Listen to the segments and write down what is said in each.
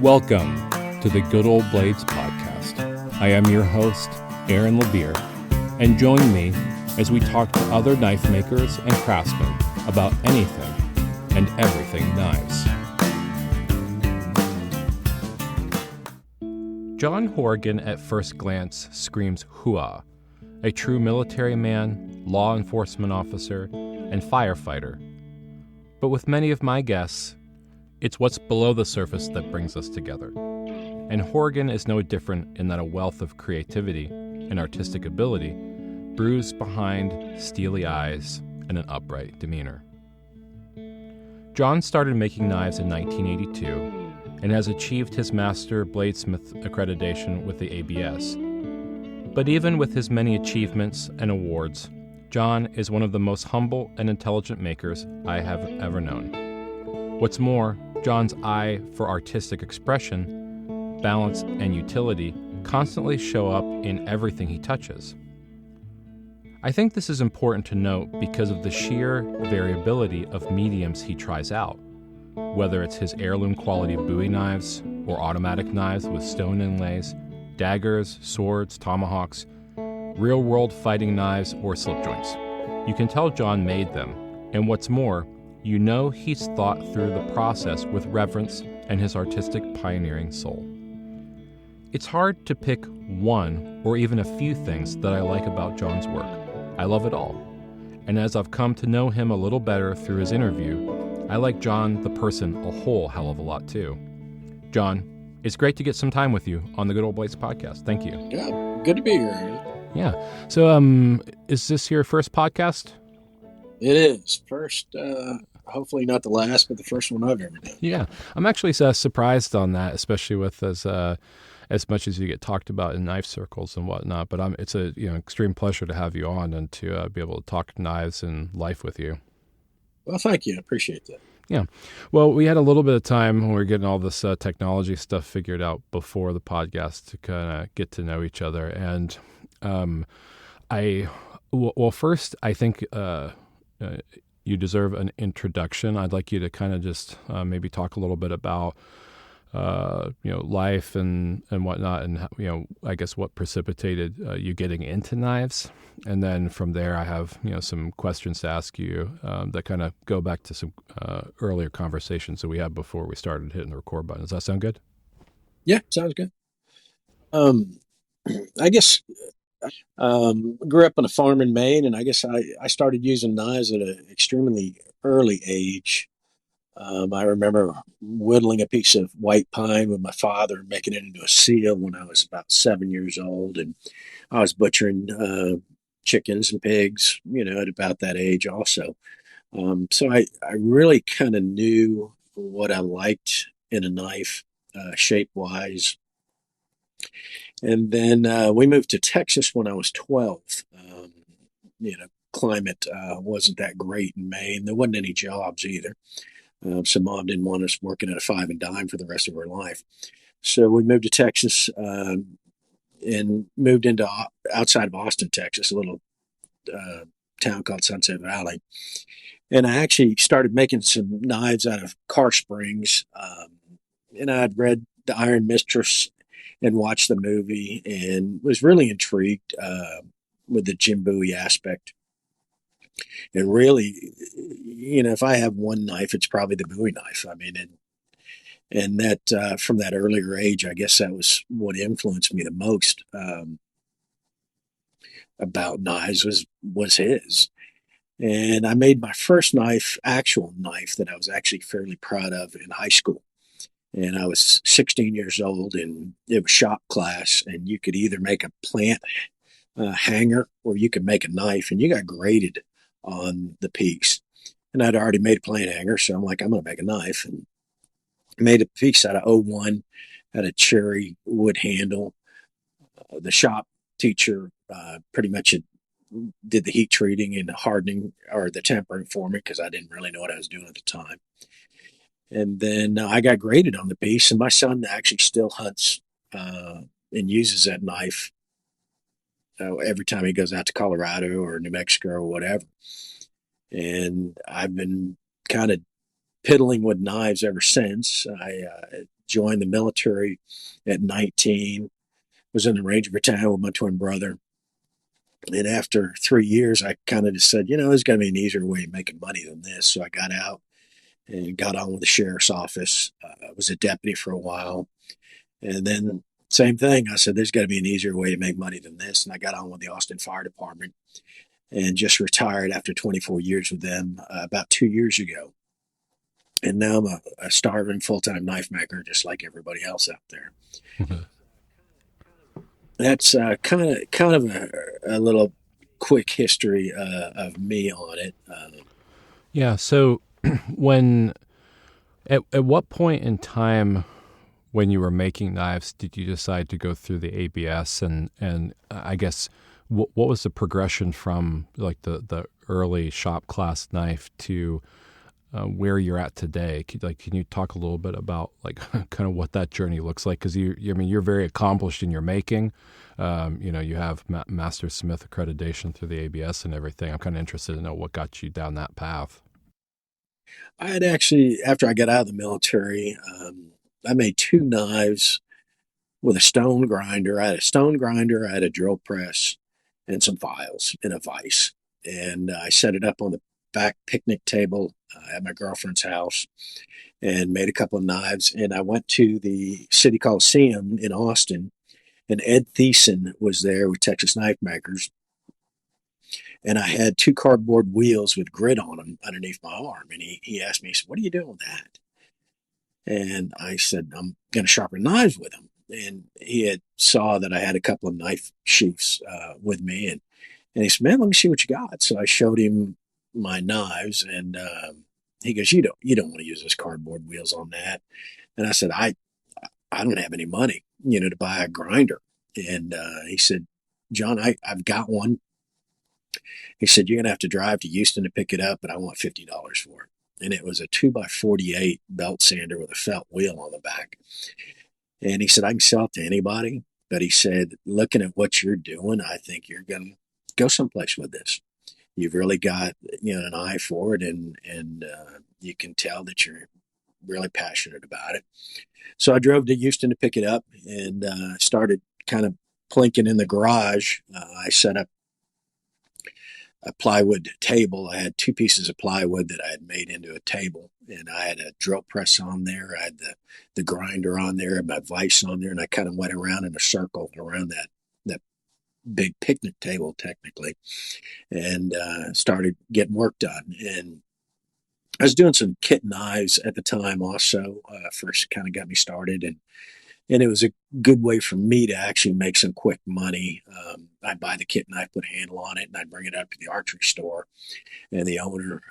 Welcome to the Good Old Blades podcast. I am your host, Aaron Levere, and join me as we talk to other knife makers and craftsmen about anything and everything knives. John Horrigan at first glance screams hooah, a true military man, law enforcement officer, and firefighter. But with many of my guests, it's what's below the surface that brings us together. And Horrigan is no different in that a wealth of creativity and artistic ability brews behind steely eyes and an upright demeanor. John started making knives in 1982 and has achieved his Master Bladesmith accreditation with the ABS. But even with his many achievements and awards, John is one of the most humble and intelligent makers I have ever known. What's more, John's eye for artistic expression, balance, and utility constantly show up in everything he touches. I think this is important to note because of the sheer variability of mediums he tries out, whether it's his heirloom quality Bowie knives or automatic knives with stone inlays, daggers, swords, tomahawks, real-world fighting knives, or slip joints. You can tell John made them, and what's more, you know he's thought through the process with reverence and his artistic pioneering soul. It's hard to pick one or even a few things that I like about John's work. I love it all. And as I've come to know him a little better through his interview, I like John the person a whole hell of a lot too. John, it's great to get some time with you on the Good Old Blades podcast. Thank you. Yeah, good to be here. Yeah. So is this your first podcast? It is. First, hopefully not the last, but the first one I've ever done. Yeah, I'm actually surprised on that, especially with as much as you get talked about in knife circles and whatnot. But it's a extreme pleasure to have you on and to be able to talk knives and life with you. Well, thank you. I appreciate that. Yeah. Well, we had a little bit of time when we were getting all this technology stuff figured out before the podcast to kind of get to know each other. And first, I think you deserve an introduction. I'd like you to kind of just maybe talk a little bit about life and whatnot, and how, I guess what precipitated you getting into knives, and then from there I have some questions to ask you that kind of go back to some earlier conversations that we had before we started hitting the record button. Does that sound good? Yeah, sounds good. I guess grew up on a farm in Maine, and I guess I started using knives at an extremely early age. I remember whittling a piece of white pine with my father, making it into a seal when I was about 7 years old. And I was butchering chickens and pigs, at about that age also. So I really kind of knew what I liked in a knife, shape-wise. And then we moved to Texas when I was 12. Climate wasn't that great in Maine. There wasn't any jobs either. So Mom didn't want us working at a five and dime for the rest of our life. So we moved to Texas and moved into outside of Austin, Texas, a little town called Sunset Valley. And I actually started making some knives out of car springs. And I'd read The Iron Mistress and watched the movie and was really intrigued with the Jim Bowie aspect. And really, if I have one knife, it's probably the Bowie knife. I mean, and that from that earlier age, I guess that was what influenced me the most about knives was his. And I made my first actual knife that I was actually fairly proud of in high school. And I was 16 years old, and it was shop class, and you could either make a plant hanger or you could make a knife, and you got graded on the piece. And I'd already made a plant hanger, so I'm like, I'm going to make a knife. And made a piece out of '01, had a cherry wood handle. The shop teacher pretty much did the heat treating and the hardening or the tempering for me because I didn't really know what I was doing at the time. And then I got graded on the piece, and my son actually still hunts and uses that knife every time he goes out to Colorado or New Mexico or whatever. And I've been kind of piddling with knives ever since. I joined the military at 19, was in the Ranger Battalion with my twin brother. And after 3 years, I kind of just said, there's got to be an easier way of making money than this. So I got out and got on with the sheriff's office. I was a deputy for a while. And then same thing. I said, there's got to be an easier way to make money than this. And I got on with the Austin Fire Department and just retired after 24 years with them about 2 years ago. And now I'm a starving full-time knife maker, just like everybody else out there. That's kind of a little quick history of me on it. Yeah. So when at what point in time when you were making knives did you decide to go through the ABS and I guess what was the progression from like the early shop class knife to where you're at today? Can you talk a little bit about like kind of what that journey looks like? Because you're very accomplished in your making. You have Master Smith accreditation through the ABS and everything. I'm kind of interested to know what got you down that path. I had actually, after I got out of the military, I made 2 knives with a stone grinder. I had a stone grinder, I had a drill press, and some files in a vise. And I set it up on the back picnic table at my girlfriend's house and made a couple of knives. And I went to the City Coliseum in Austin, and Ed Thiessen was there with Texas Knifemakers. And I had 2 cardboard wheels with grit on them underneath my arm. And he asked me, he said, "What are you doing with that?" And I said, "I'm going to sharpen knives with them." And he had saw that I had a couple of knife sheaths with me. And he said, "Man, let me see what you got." So I showed him my knives, and he goes, "You don't want to use those cardboard wheels on that." And I said, I don't have any money, to buy a grinder. And he said, "John, I've got one." He said, "You're going to have to drive to Houston to pick it up, but I want $50 for it." And it was a 2x48 belt sander with a felt wheel on the back. And he said, "I can sell it to anybody." But he said, "Looking at what you're doing, I think you're going to go someplace with this. You've really got, an eye for it, and you can tell that you're really passionate about it." So I drove to Houston to pick it up and started kind of plinking in the garage. I set up a plywood table. I had 2 pieces of plywood that I had made into a table, and I had a drill press on there. I had the grinder on there, and my vise on there, and I kind of went around in a circle around that big picnic table, technically, and started getting work done. And I was doing some kit knives at the time also, first kind of got me started. And it was a good way for me to actually make some quick money. I'd buy the kit knife, put a handle on it, and I'd bring it up to the archery store, and the owner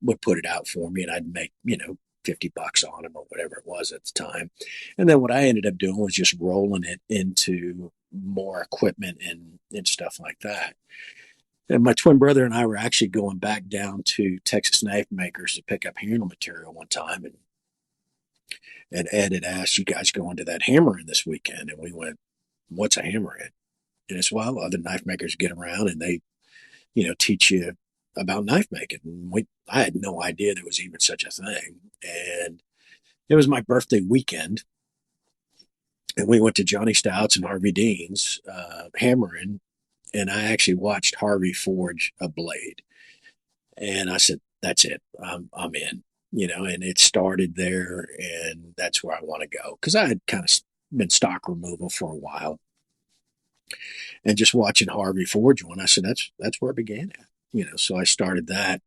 would put it out for me, and I'd make, $50 on them or whatever it was at the time. And then what I ended up doing was just rolling it into more equipment and stuff like that. And my twin brother and I were actually going back down to Texas Knifemakers to pick up handle material one time, and Ed had asked, "You guys going to that hammering this weekend?" And we went, "What's a hammering?" And it's, "Well, other knife makers get around and they, teach you about knife making." And I had no idea there was even such a thing. And it was my birthday weekend, and we went to Johnny Stout's and Harvey Dean's hammering, and I actually watched Harvey forge a blade. And I said, "That's it. I'm in." And it started there, and that's where I want to go. Because I had kind of been stock removal for a while, and just watching Harvey forge one, I said, that's where it began at. So I started that,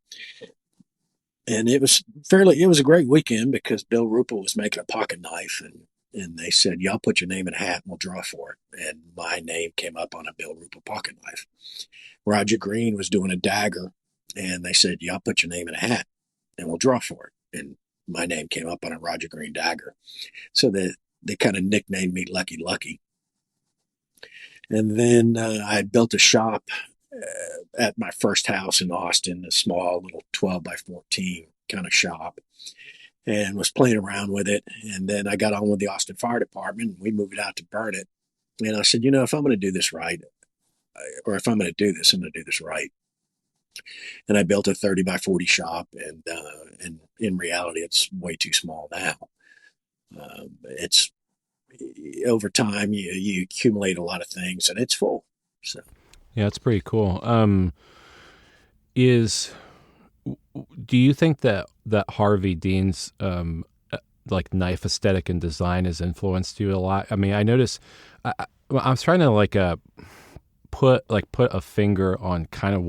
and it was a great weekend because Bill Ruppel was making a pocket knife, and they said, "Y'all put your name in a hat and we'll draw for it." And my name came up on a Bill Ruppel pocket knife. Roger Green was doing a dagger, and they said, "Y'all put your name in a hat and we'll draw for it." And my name came up on a Roger Green dagger. So they kind of nicknamed me Lucky Lucky. And then I built a shop at my first house in Austin, a small little 12x14 kind of shop, and was playing around with it. And then I got on with the Austin Fire Department. We moved out to Burnet. And I said, if I'm going to do this right, or if I'm going to do this, I'm going to do this right. And I built a 30x40 shop, and in reality, it's way too small now. It's over time you accumulate a lot of things, and it's full. So Yeah, it's pretty cool. Is Do you think that Harvey Dean's like knife aesthetic and design has influenced you a lot? I mean, I notice I was trying to put a finger on kind of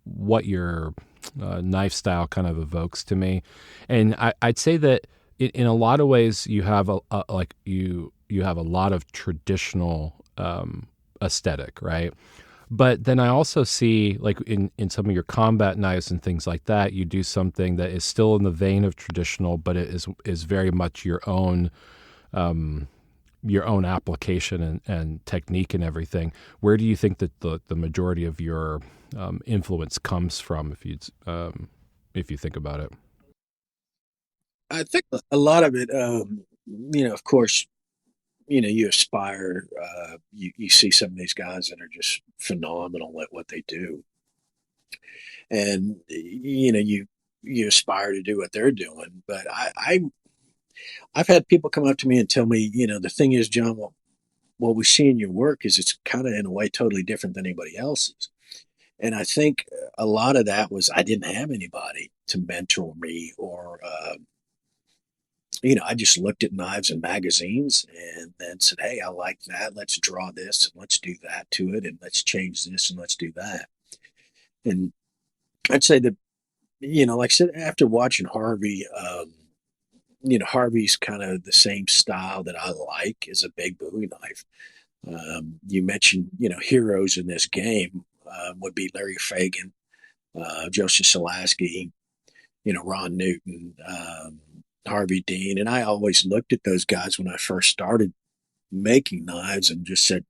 what your knife style kind of evokes to me, and I'd say that in a lot of ways you have you have a lot of traditional aesthetic, right? But then I also see, like in some of your combat knives and things like that, you do something that is still in the vein of traditional, but it is very much your own application and technique and everything. Where do you think that the majority of your influence comes from, if you think about it? I think a lot of it, of course, you aspire, you see some of these guys that are just phenomenal at what they do, and you aspire to do what they're doing. But I've had people come up to me and tell me, the thing is, John, what we see in your work is it's kind of in a way totally different than anybody else's. And I think a lot of that was I didn't have anybody to mentor me, or I just looked at knives and magazines and then said, hey, I like that. Let's draw this and let's do that to it. And let's change this and let's do that. And I'd say that, like I said, after watching Harvey, Harvey's kind of the same style that I like as a big Bowie knife. You mentioned, heroes in this game would be Larry Fagan, Joseph Selaski, Ron Newton, Harvey Dean. And I always looked at those guys when I first started making knives and just said,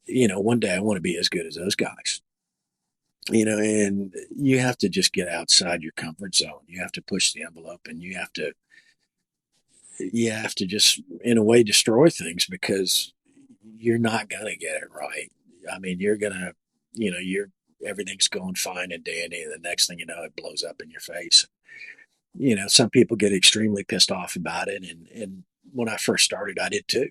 one day I want to be as good as those guys. And you have to just get outside your comfort zone. You have to push the envelope, and you have to just in a way destroy things, because you're not going to get it right. I mean, you're going to, you're everything's going fine and dandy, and the next thing you know, it blows up in your face. Some people get extremely pissed off about it, and when I first started, I did too.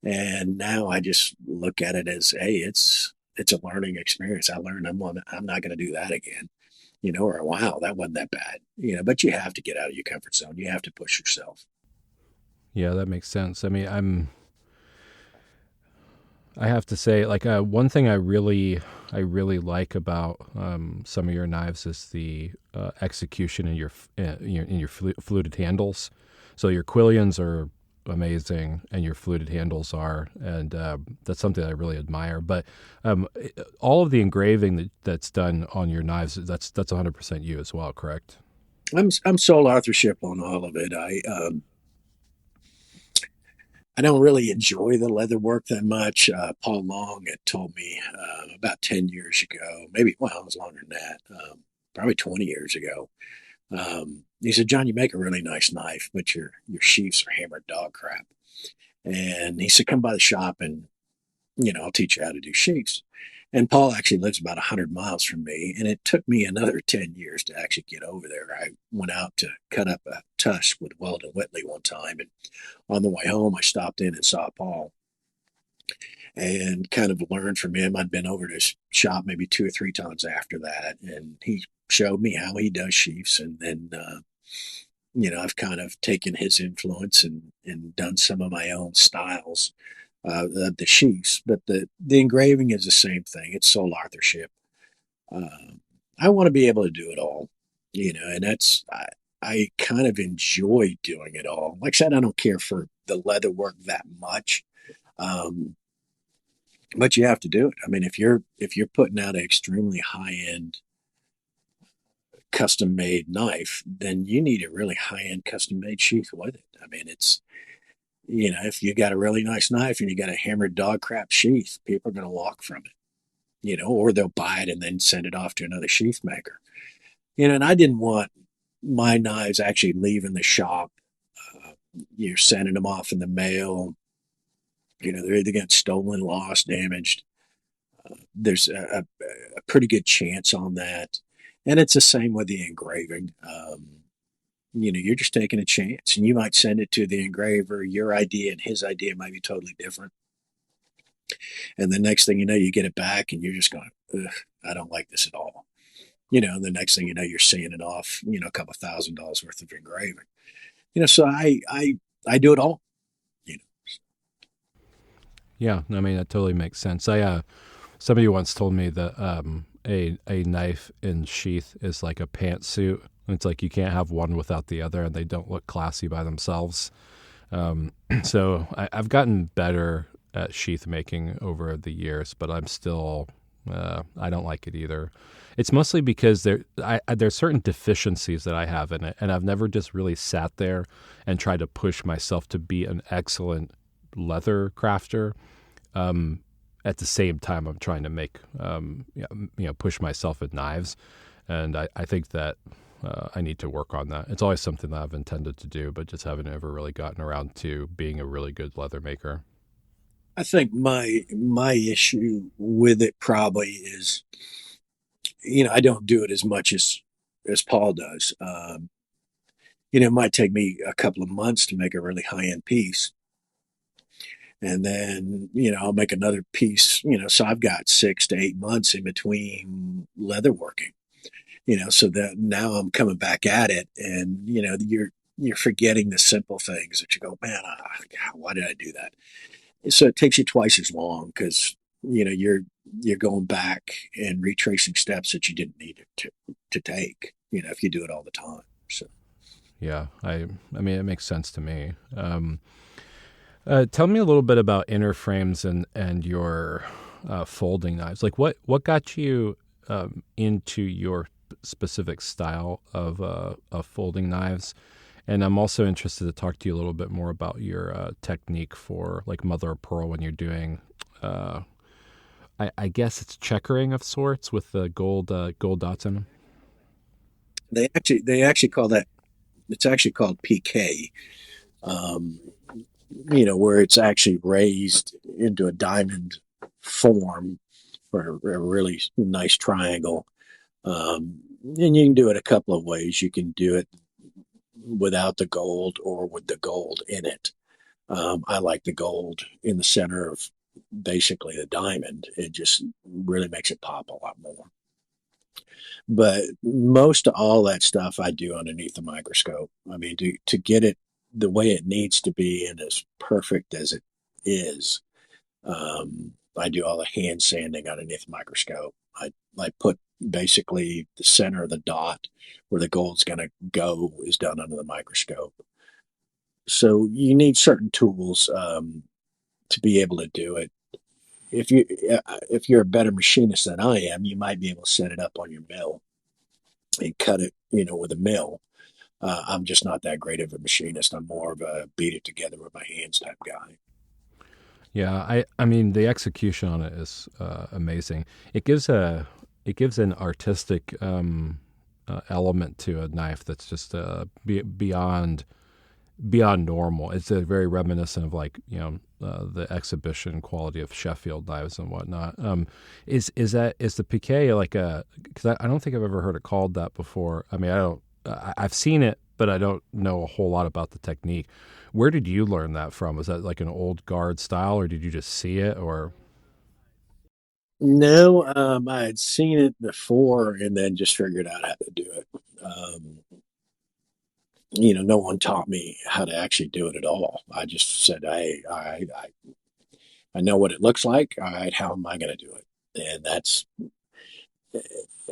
And now I just look at it as, hey, it's a learning experience. I learned I'm not going to do that again. Or wow, that wasn't that bad. But you have to get out of your comfort zone. You have to push yourself. Yeah, that makes sense. I mean, I have to say, like, one thing I really like about some of your knives is the execution in your fluted handles. So your quillions are amazing, and your fluted handles are, and that's something I really admire. But all of the engraving that's done on your knives, that's 100% you as well, correct? I'm sole authorship on all of it. I don't really enjoy the leather work that much. Paul Long had told me about 10 years ago, maybe, well, it was longer than that, probably 20 years ago. He said, John, you make a really nice knife, but your sheaths are hammered dog crap. And he said, come by the shop and, I'll teach you how to do sheaths. And Paul actually lives about 100 miles from me. And it took me another 10 years to actually get over there. I went out to cut up a tusk with Weldon Whitley one time. And on the way home, I stopped in and saw Paul and kind of learned from him. I'd been over to his shop maybe 2 or 3 times after that. And he showed me how he does sheaths. And then, I've kind of taken his influence and done some of my own styles of the sheaths. But the engraving is the same thing. It's sole authorship. I want to be able to do it all, and I kind of enjoy doing it all. Like I said, I don't care for the leather work that much, um, but you have to do it. I mean, if you're putting out an extremely high end custom made knife, then you need a really high end custom made sheath with it. I mean, it's if you got a really nice knife and you got a hammered dog crap sheath, people are going to walk from it, or they'll buy it and then send it off to another sheath maker. And I didn't want my knives actually leaving the shop. Uh, you're sending them off in the mail. They're either getting stolen, lost, damaged. There's a pretty good chance on that. And it's the same with the engraving. you're just taking a chance, and you might send it to the engraver. Your idea and his idea might be totally different. And the next thing you know, you get it back and you're just going, ugh, I don't like this at all. The next thing you know, you're seeing it off, a couple $1,000s worth of engraving. So I do it all. You know. Yeah, I mean that totally makes sense. Somebody once told me that a knife in sheath is like a pantsuit. It's like you can't have one without the other, and they don't look classy by themselves. So I've gotten better at sheath making over the years, but I'm still I don't like it either. It's mostly because there's certain deficiencies that I have in it, and I've never just really sat there and tried to push myself to be an excellent leather crafter. At the same time, I'm trying to make push myself at knives, and I think that I need to work on that. It's always something that I've intended to do, but just haven't ever really gotten around to being a really good leather maker. I think my issue with it probably is, I don't do it as much as Paul does. It might take me a couple of months to make a really high end piece, and then I'll make another piece. So I've got 6 to 8 months in between leather working. So that now I'm coming back at it, and you're forgetting the simple things that you go, man, God, why did I do that? So it takes you twice as long because you're going back and retracing steps that you didn't need to take. If you do it all the time. So Yeah, I mean it makes sense to me. Tell me a little bit about inner frames and your folding knives. Like what got you into your specific style of folding knives? And I'm also interested to talk to you a little bit more about your technique for like mother of pearl when you're doing. I guess it's checkering of sorts with the gold dots in them. they actually call that, it's actually called PK. Um, where it's actually raised into a diamond form or a really nice triangle. And you can do it a couple of ways. You can do it without the gold or with the gold in it. I like the gold in the center of basically the diamond. It just really makes it pop a lot more. But most of all that stuff I do underneath the microscope. I mean, to get it the way it needs to be and as perfect as it is, I do all the hand sanding underneath the microscope. I put basically the center of the dot where the gold's going to go is done under the microscope. So you need certain tools to be able to do it. If you're a better machinist than I am, you might be able to set it up on your mill and cut it, with a mill. I'm just not that great of a machinist. I'm more of a beat it together with my hands type guy. Yeah, I mean the execution on it is amazing. It gives an artistic element to a knife that's just beyond normal. It's a very reminiscent of like the exhibition quality of Sheffield knives and whatnot. Is the piquet like a? Because I don't think I've ever heard it called that before. I mean, I've seen it, but I don't know a whole lot about the technique. Where did you learn that from? Was that like an old guard style, or did you just see it? Or No, I had seen it before and then just figured out how to do it. No one taught me how to actually do it at all. I just said, hey, all right, I know what it looks like. All right, how am I going to do it?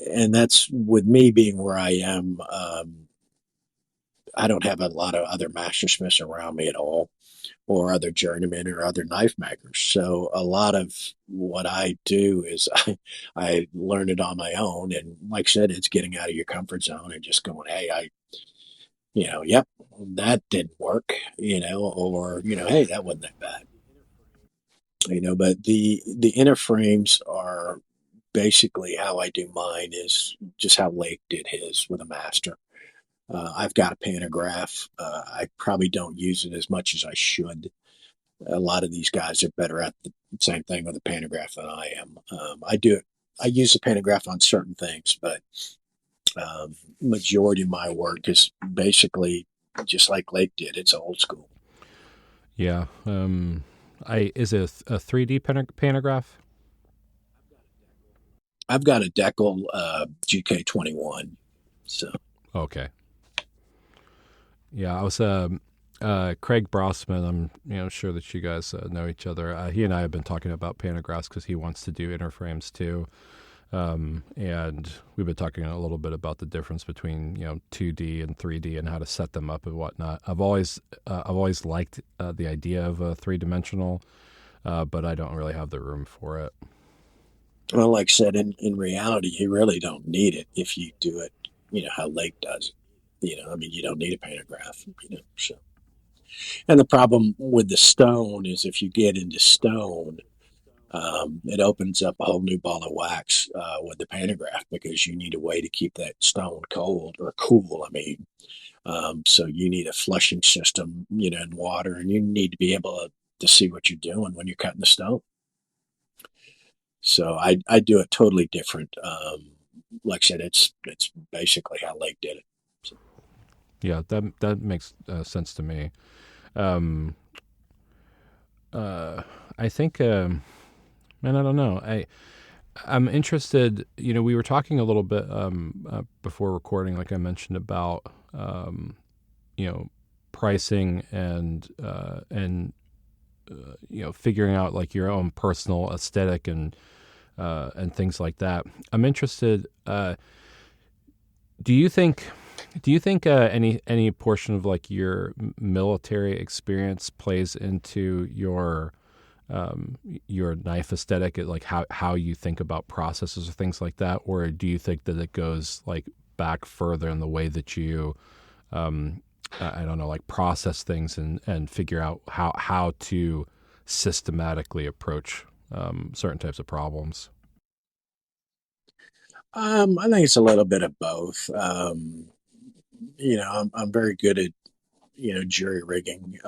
And that's with me being where I am. I don't have a lot of other mastersmiths around me at all, or other journeymen or other knife makers. So a lot of what I do is I learn it on my own. And like I said, it's getting out of your comfort zone and just going, hey, yep, that didn't work, or, hey, that wasn't that bad. But the inner frames are basically how I do mine is just how Lake did his with a master. I've got a pantograph. I probably don't use it as much as I should. A lot of these guys are better at the same thing with a pantograph than I am. I do it. I use the pantograph on certain things, but Majority of my work is basically just like Lake did. It's old school. Yeah. Is it a 3D pantograph? I've got a Deckel GK21. So Okay. Yeah, I was Craig Brossman. I'm sure that you guys know each other. He and I have been talking about pantographs because he wants to do interframes too. And we've been talking a little bit about the difference between 2D and 3D and how to set them up and whatnot. I've always liked the idea of a 3-dimensional, but I don't really have the room for it. well, like I said, in reality, you really don't need it if you do it, how Lake does it. I mean, you don't need a pantograph, so. And the problem with the stone is if you get into stone, it opens up a whole new ball of wax with the pantograph because you need a way to keep that stone cold or cool. I mean, so you need a flushing system, in water, and you need to be able to see what you're doing when you're cutting the stone. So I do it totally different. Like I said, it's basically how Lake did it. So. Yeah, that makes sense to me. I think, man, I don't know. I'm interested. We were talking a little bit before recording, like I mentioned about pricing and figuring out like your own personal aesthetic and things like that. I'm interested. Do you think any portion of like your military experience plays into your knife aesthetic, like how you think about processes or things like that, or do you think that it goes like back further in the way that you I don't know, like process things and figure out how to systematically approach certain types of problems? I think it's a little bit of both. I'm very good at jury rigging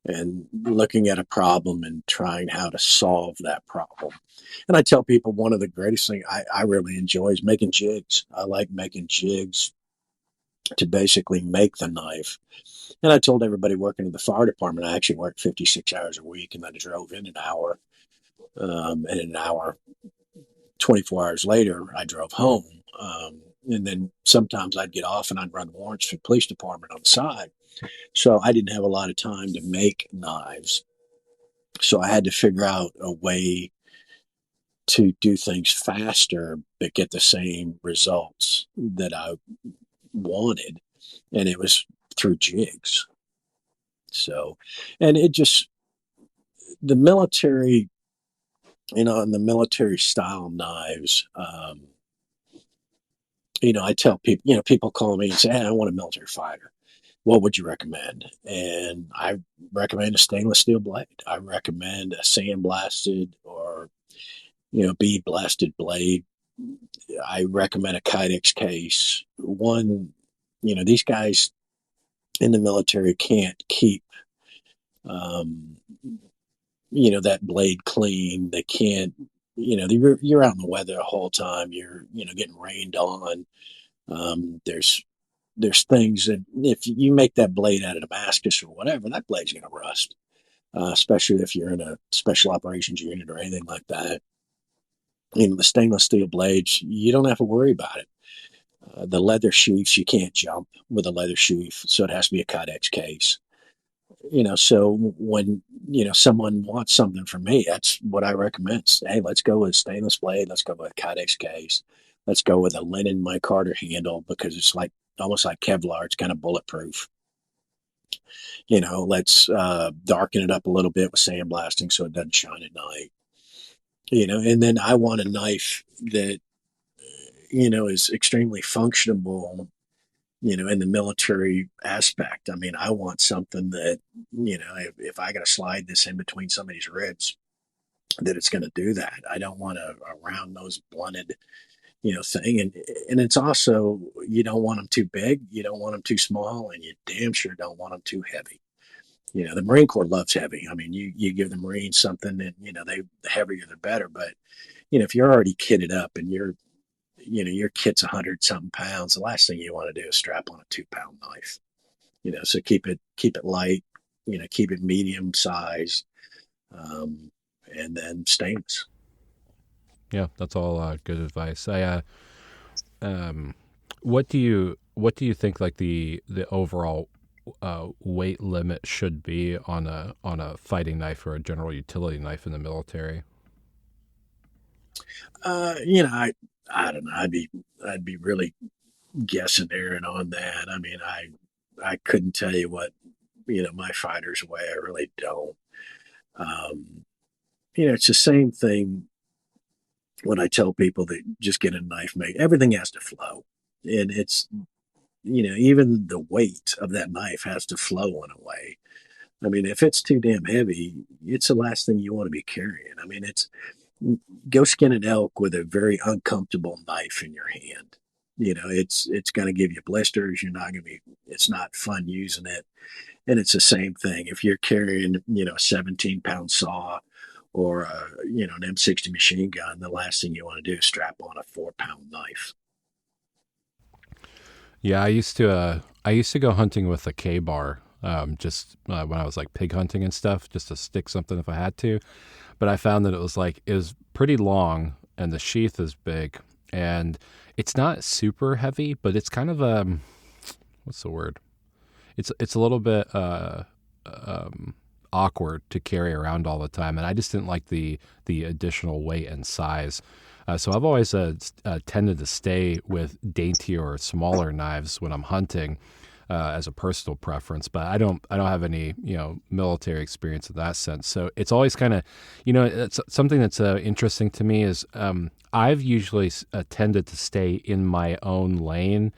and looking at a problem and trying how to solve that problem. And I tell people one of the greatest things I really enjoy is making jigs. I like making jigs to basically make the knife. And I told everybody working in the fire department, I actually worked 56 hours a week, and then I drove in an hour, and an hour, 24 hours later, I drove home. And then sometimes I'd get off and I'd run warrants for the police department on the side. So I didn't have a lot of time to make knives. So I had to figure out a way to do things faster but get the same results that I wanted. And it was through jigs. So, and it just, the military, and the military style knives, I tell people, people call me and say, hey, I want a military fighter. What would you recommend? And I recommend a stainless steel blade. I recommend a sandblasted or, bead blasted blade. I recommend a Kydex case. One, these guys in the military can't keep, um, that blade clean. They can't, you're out in the weather the whole time. You're, getting rained on. There's things that if you make that blade out of Damascus or whatever, that blade's going to rust, especially if you're in a special operations unit or anything like that. The stainless steel blades, you don't have to worry about it. The leather sheaths, you can't jump with a leather sheath, so it has to be a Kydex case. So when someone wants something from me, that's what I recommend. Hey, let's go with stainless blade. Let's go with Kydex case. Let's go with a linen micarta handle because it's like almost like Kevlar. It's kind of bulletproof. Let's darken it up a little bit with sandblasting so it doesn't shine at night. And then I want a knife that is extremely functional. In the military aspect. I mean, I want something that, if I got to slide this in between somebody's ribs, that it's going to do that. I don't want a round nose blunted, thing. And it's also, you don't want them too big, you don't want them too small, and you damn sure don't want them too heavy. The Marine Corps loves heavy. I mean, you give the Marines something that, the heavier the better. But, if you're already kitted up and you're, your kit's 100 something pounds. The last thing you want to do is strap on a 2 pound knife. So keep it light. Keep it medium size, um, and then stainless. Yeah, that's all good advice. Um, what do you think like the overall weight limit should be on a fighting knife or a general utility knife in the military? I don't know. I'd be really guessing Aaron on that. I mean, I couldn't tell you what my fighters weigh. I really don't. Um, it's the same thing when I tell people that just get a knife made. Everything has to flow, and it's even the weight of that knife has to flow in a way. I mean, if it's too damn heavy, it's the last thing you want to be carrying. I mean, it's go skin an elk with a very uncomfortable knife in your hand. It's going to give you blisters. You're not going to be. It's not fun using it. And it's the same thing if you're carrying a 17-pound saw or an M60 machine gun. The last thing you want to do is strap on a 4 pound knife. Yeah, I used to go hunting with a K bar, just when I was like pig hunting and stuff, just to stick something if I had to. But I found that it was pretty long and the sheath is big and it's not super heavy, but it's kind of what's the word? It's a little bit awkward to carry around all the time, and I just didn't like the additional weight and size. So I've always tended to stay with daintier or smaller knives when I'm hunting, as a personal preference. But I don't have any military experience in that sense. So it's always kind of it's something that's interesting to me is I've usually tended to stay in my own lane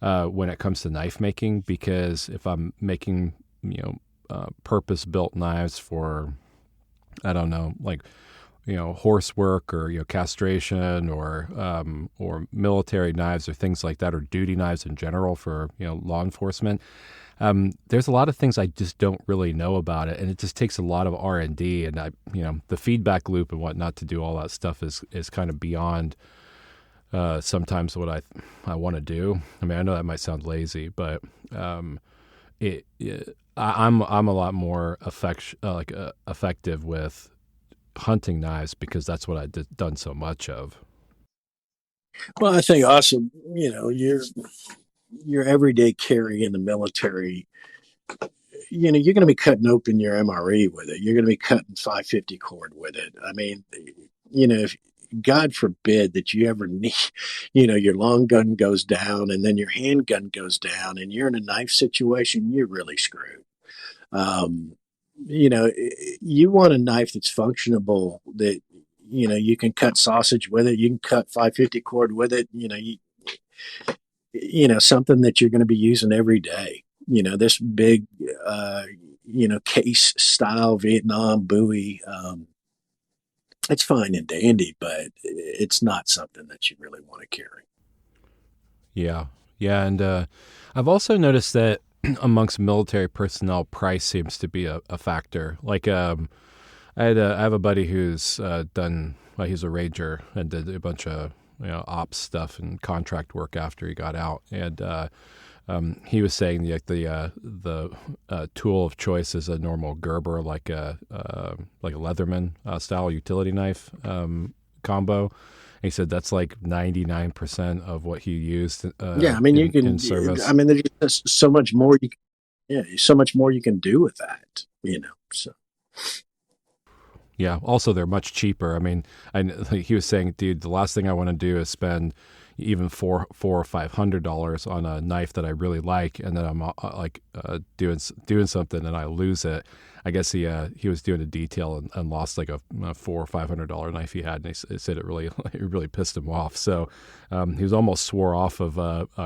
when it comes to knife making, because if I'm making purpose built knives for, I don't know, like horse work or castration or military knives or things like that, or duty knives in general for law enforcement. There's a lot of things I just don't really know about it, and it just takes a lot of R&D, and the feedback loop and whatnot to do all that stuff is kind of beyond sometimes what I want to do. I mean, I know that might sound lazy, but I'm a lot more effective with hunting knives because that's what I've done so much of. Well, I think also, your everyday carry in the military, you're going to be cutting open your MRE with it. You're going to be cutting 550 cord with it. I mean, if God forbid that you ever need, your long gun goes down and then your handgun goes down and you're in a knife situation, you're really screwed. Um, you want a knife that's functionable, that, you can cut sausage with it. You can cut 550 cord with it. Something that you're going to be using every day. This big, case style Vietnam Bowie. It's fine and dandy, but it's not something that you really want to carry. Yeah, yeah, and I've also noticed that amongst military personnel, price seems to be a factor. Like, I have a buddy who's done. Well, he's a ranger and did a bunch of ops stuff and contract work after he got out, and he was saying the tool of choice is a normal Gerber, like a Leatherman style utility knife combo. He said that's like 99% of what he used Yeah, I mean, you in can. I service. mean, there's just so much more. Yeah, so much more you can do with that. So Yeah. Also, they're much cheaper. I mean, like he was saying, dude, the last thing I want to do is spend even four or $500 on a knife that I really like, and then I'm doing something and I lose it. I guess he was doing a detail and lost like a $400 or $500 knife he had, and he said it really it really pissed him off. So he was almost swore off of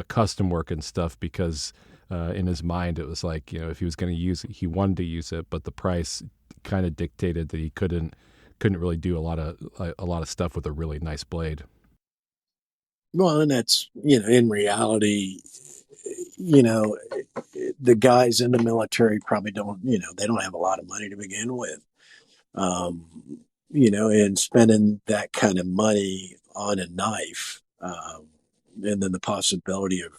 custom work and stuff because in his mind it was like if he was going to use it, he wanted to use it, but the price kind of dictated that he couldn't really do a lot of stuff with a really nice blade. well, and that's in reality, you know, the guys in the military probably don't, they don't have a lot of money to begin with. um, and spending that kind of money on a knife, And then the possibility of,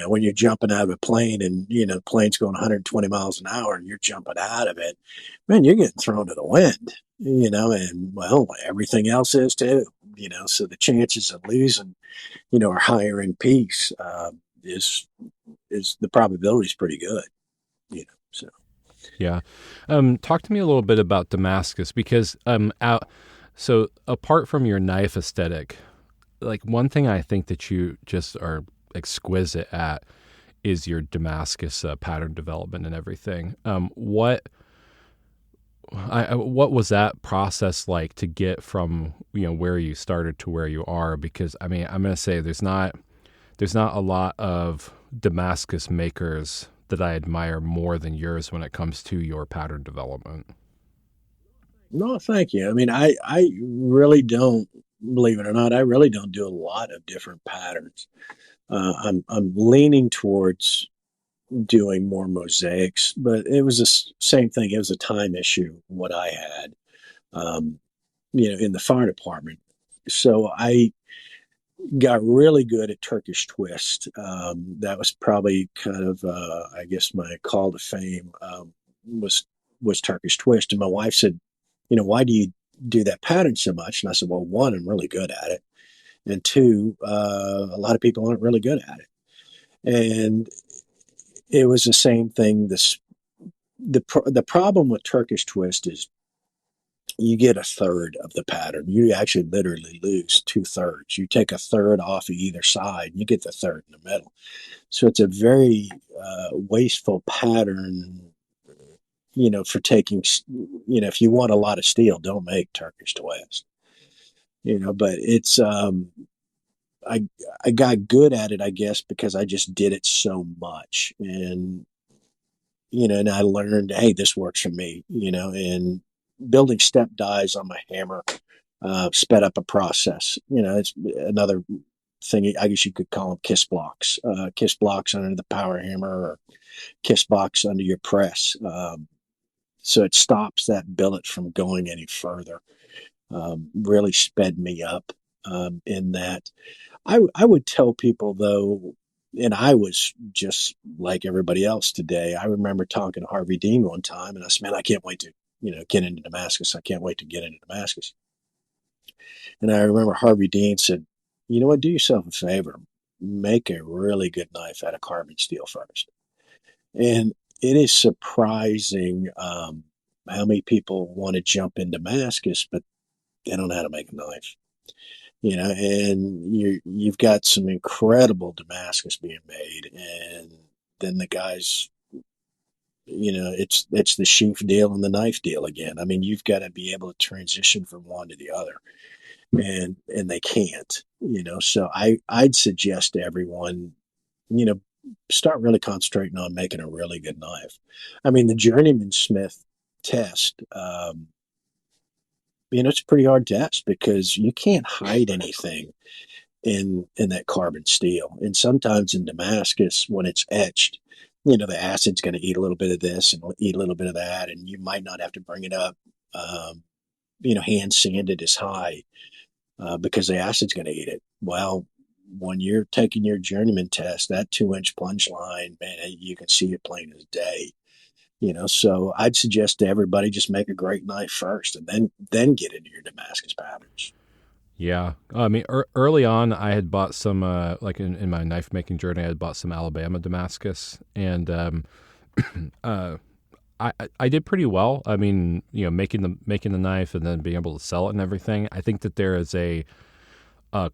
when you're jumping out of a plane and, the plane's going 120 miles an hour and you're jumping out of it, man, you're getting thrown to the wind, and well, everything else is too, so the chances of losing, are higher in peace, is the probability is pretty good, so. Yeah. Talk to me a little bit about Damascus because so apart from your knife aesthetic, like one thing I think that you just are exquisite at is your Damascus pattern development and everything. What was that process like to get from where you started to where you are? Because I mean, I'm going to say there's not a lot of Damascus makers that I admire more than yours when it comes to your pattern development. No, thank you. I mean, I really don't, believe it or not, I really don't do a lot of different patterns. I'm leaning towards doing more mosaics, but it was the same thing. It was a time issue, what I had, um, in the fire department. So I got really good at Turkish twist. That was probably kind of, I guess, my call to fame, was was Turkish twist. And my wife said, why do you do that pattern so much? And I said, well, one, I'm really good at it, and two, a lot of people aren't really good at it. And it was the same thing. The problem with Turkish twist is you get a third of the pattern. You actually literally lose two-thirds. You take a third off of either side, and you get the third in the middle. So it's a very wasteful pattern. For taking, if you want a lot of steel, don't make Turkish twist. But it's I I got good at it, I guess, because I just did it so much, and I learned, hey, this works for me, and building step dies on my hammer sped up a process. It's another thing. I guess you could call them kiss blocks under the power hammer, or kiss blocks under your press. So it stops that billet from going any further. Really sped me up in that. I would tell people though, and I was just like everybody else today. I remember talking to Harvey Dean one time, and I said, "Man, I can't wait to get into Damascus. I can't wait to get into Damascus." And I remember Harvey Dean said, "You know what? Do yourself a favor. Make a really good knife out of carbon steel first." And it is surprising how many people want to jump in Damascus, but they don't know how to make a knife. And you've got some incredible Damascus being made, and then the guys, it's the sheath deal and the knife deal again. I mean, you've got to be able to transition from one to the other, and they can't. So I'd suggest to everyone, you know, start really concentrating on making a really good knife. I mean, the journeyman smith test. It's a pretty hard test because you can't hide anything in that carbon steel. And sometimes in Damascus, when it's etched, the acid's going to eat a little bit of this and eat a little bit of that, and you might not have to bring it up, hand sanded as high because the acid's going to eat it. Well, when you're taking your journeyman test, that 2-inch plunge line, man, you can see it plain as day. So I'd suggest to everybody just make a great knife first, and then get into your Damascus patterns. Yeah. I mean, early on, I had bought some, like in my knife making journey, I had bought some Alabama Damascus, and uh, I did pretty well. I mean, making the knife and then being able to sell it and everything. I think that there is a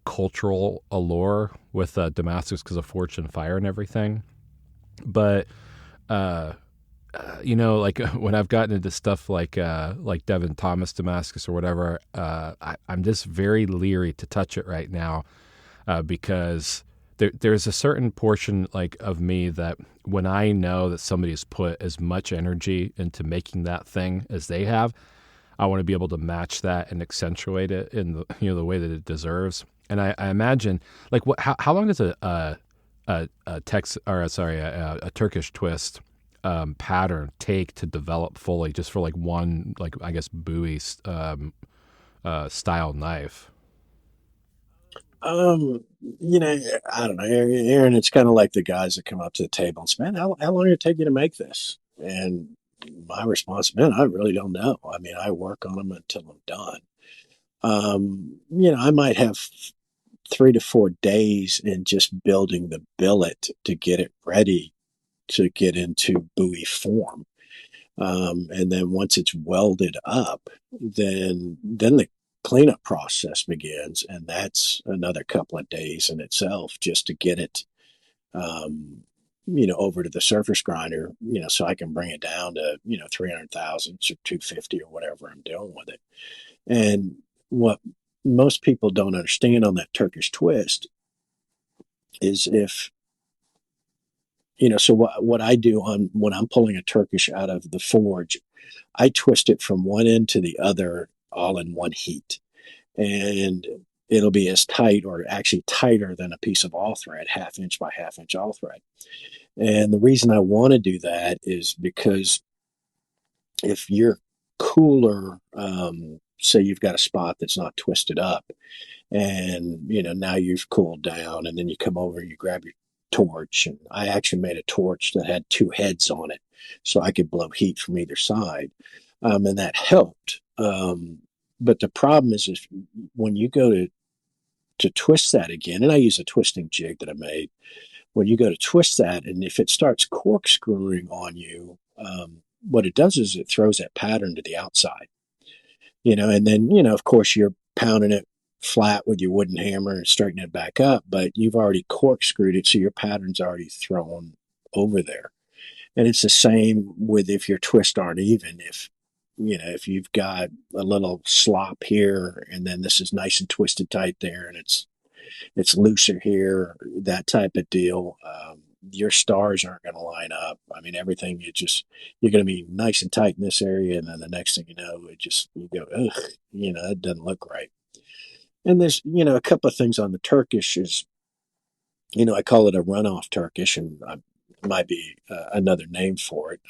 cultural allure with Damascus because of Fortune Fire and everything, but uh, like when I've gotten into stuff like Devin Thomas Damascus or whatever, I'm just very leery to touch it right now because there's a certain portion like of me that when I know that somebody's put as much energy into making that thing as they have, I want to be able to match that and accentuate it in the way that it deserves. And I imagine like how long does a Turkish twist pattern take to develop fully, just for like one, like I guess Bowie style knife? Um, you know, I don't know, Aaron. It's kind of like the guys that come up to the table and say, "Man, how long did it take you to make this?" And my response, "Man, I really don't know. I mean, I work on them until I'm done." I might have 3 to 4 days in just building the billet to get it ready to get into buoy form. And then once it's welded up, then the cleanup process begins, and that's another couple of days in itself just to get it, over to the surface grinder, so I can bring it down to 300 thousandths or 250 or whatever I'm doing with it. And what most people don't understand on that Turkish twist is if so what I do on when I'm pulling a Turkish out of the forge, I twist it from one end to the other all in one heat. And it'll be as tight or actually tighter than a piece of all thread, 1/2 inch by 1/2 inch all thread. And the reason I want to do that is because if you're cooler, say you've got a spot that's not twisted up, and now you've cooled down, and then you come over and you grab your torch, and I actually made a torch that had two heads on it so I could blow heat from either side, and that helped. But the problem is if when you go to twist that again, and I use a twisting jig that I made, when you go to twist that, and if it starts corkscrewing on you, what it does is it throws that pattern to the outside, and then, of course, you're pounding it flat with your wooden hammer and straightening it back up, but you've already corkscrewed it, so your pattern's already thrown over there. And it's the same with if your twists aren't even. If you've got a little slop here, and then this is nice and twisted tight there, and it's looser here, that type of deal. Your stars aren't going to line up. I mean, everything, you're going to be nice and tight in this area. And then the next thing you know, you go, ugh, it doesn't look right. And there's, a couple of things on the Turkish is, I call it a runoff Turkish, and it might be another name for it.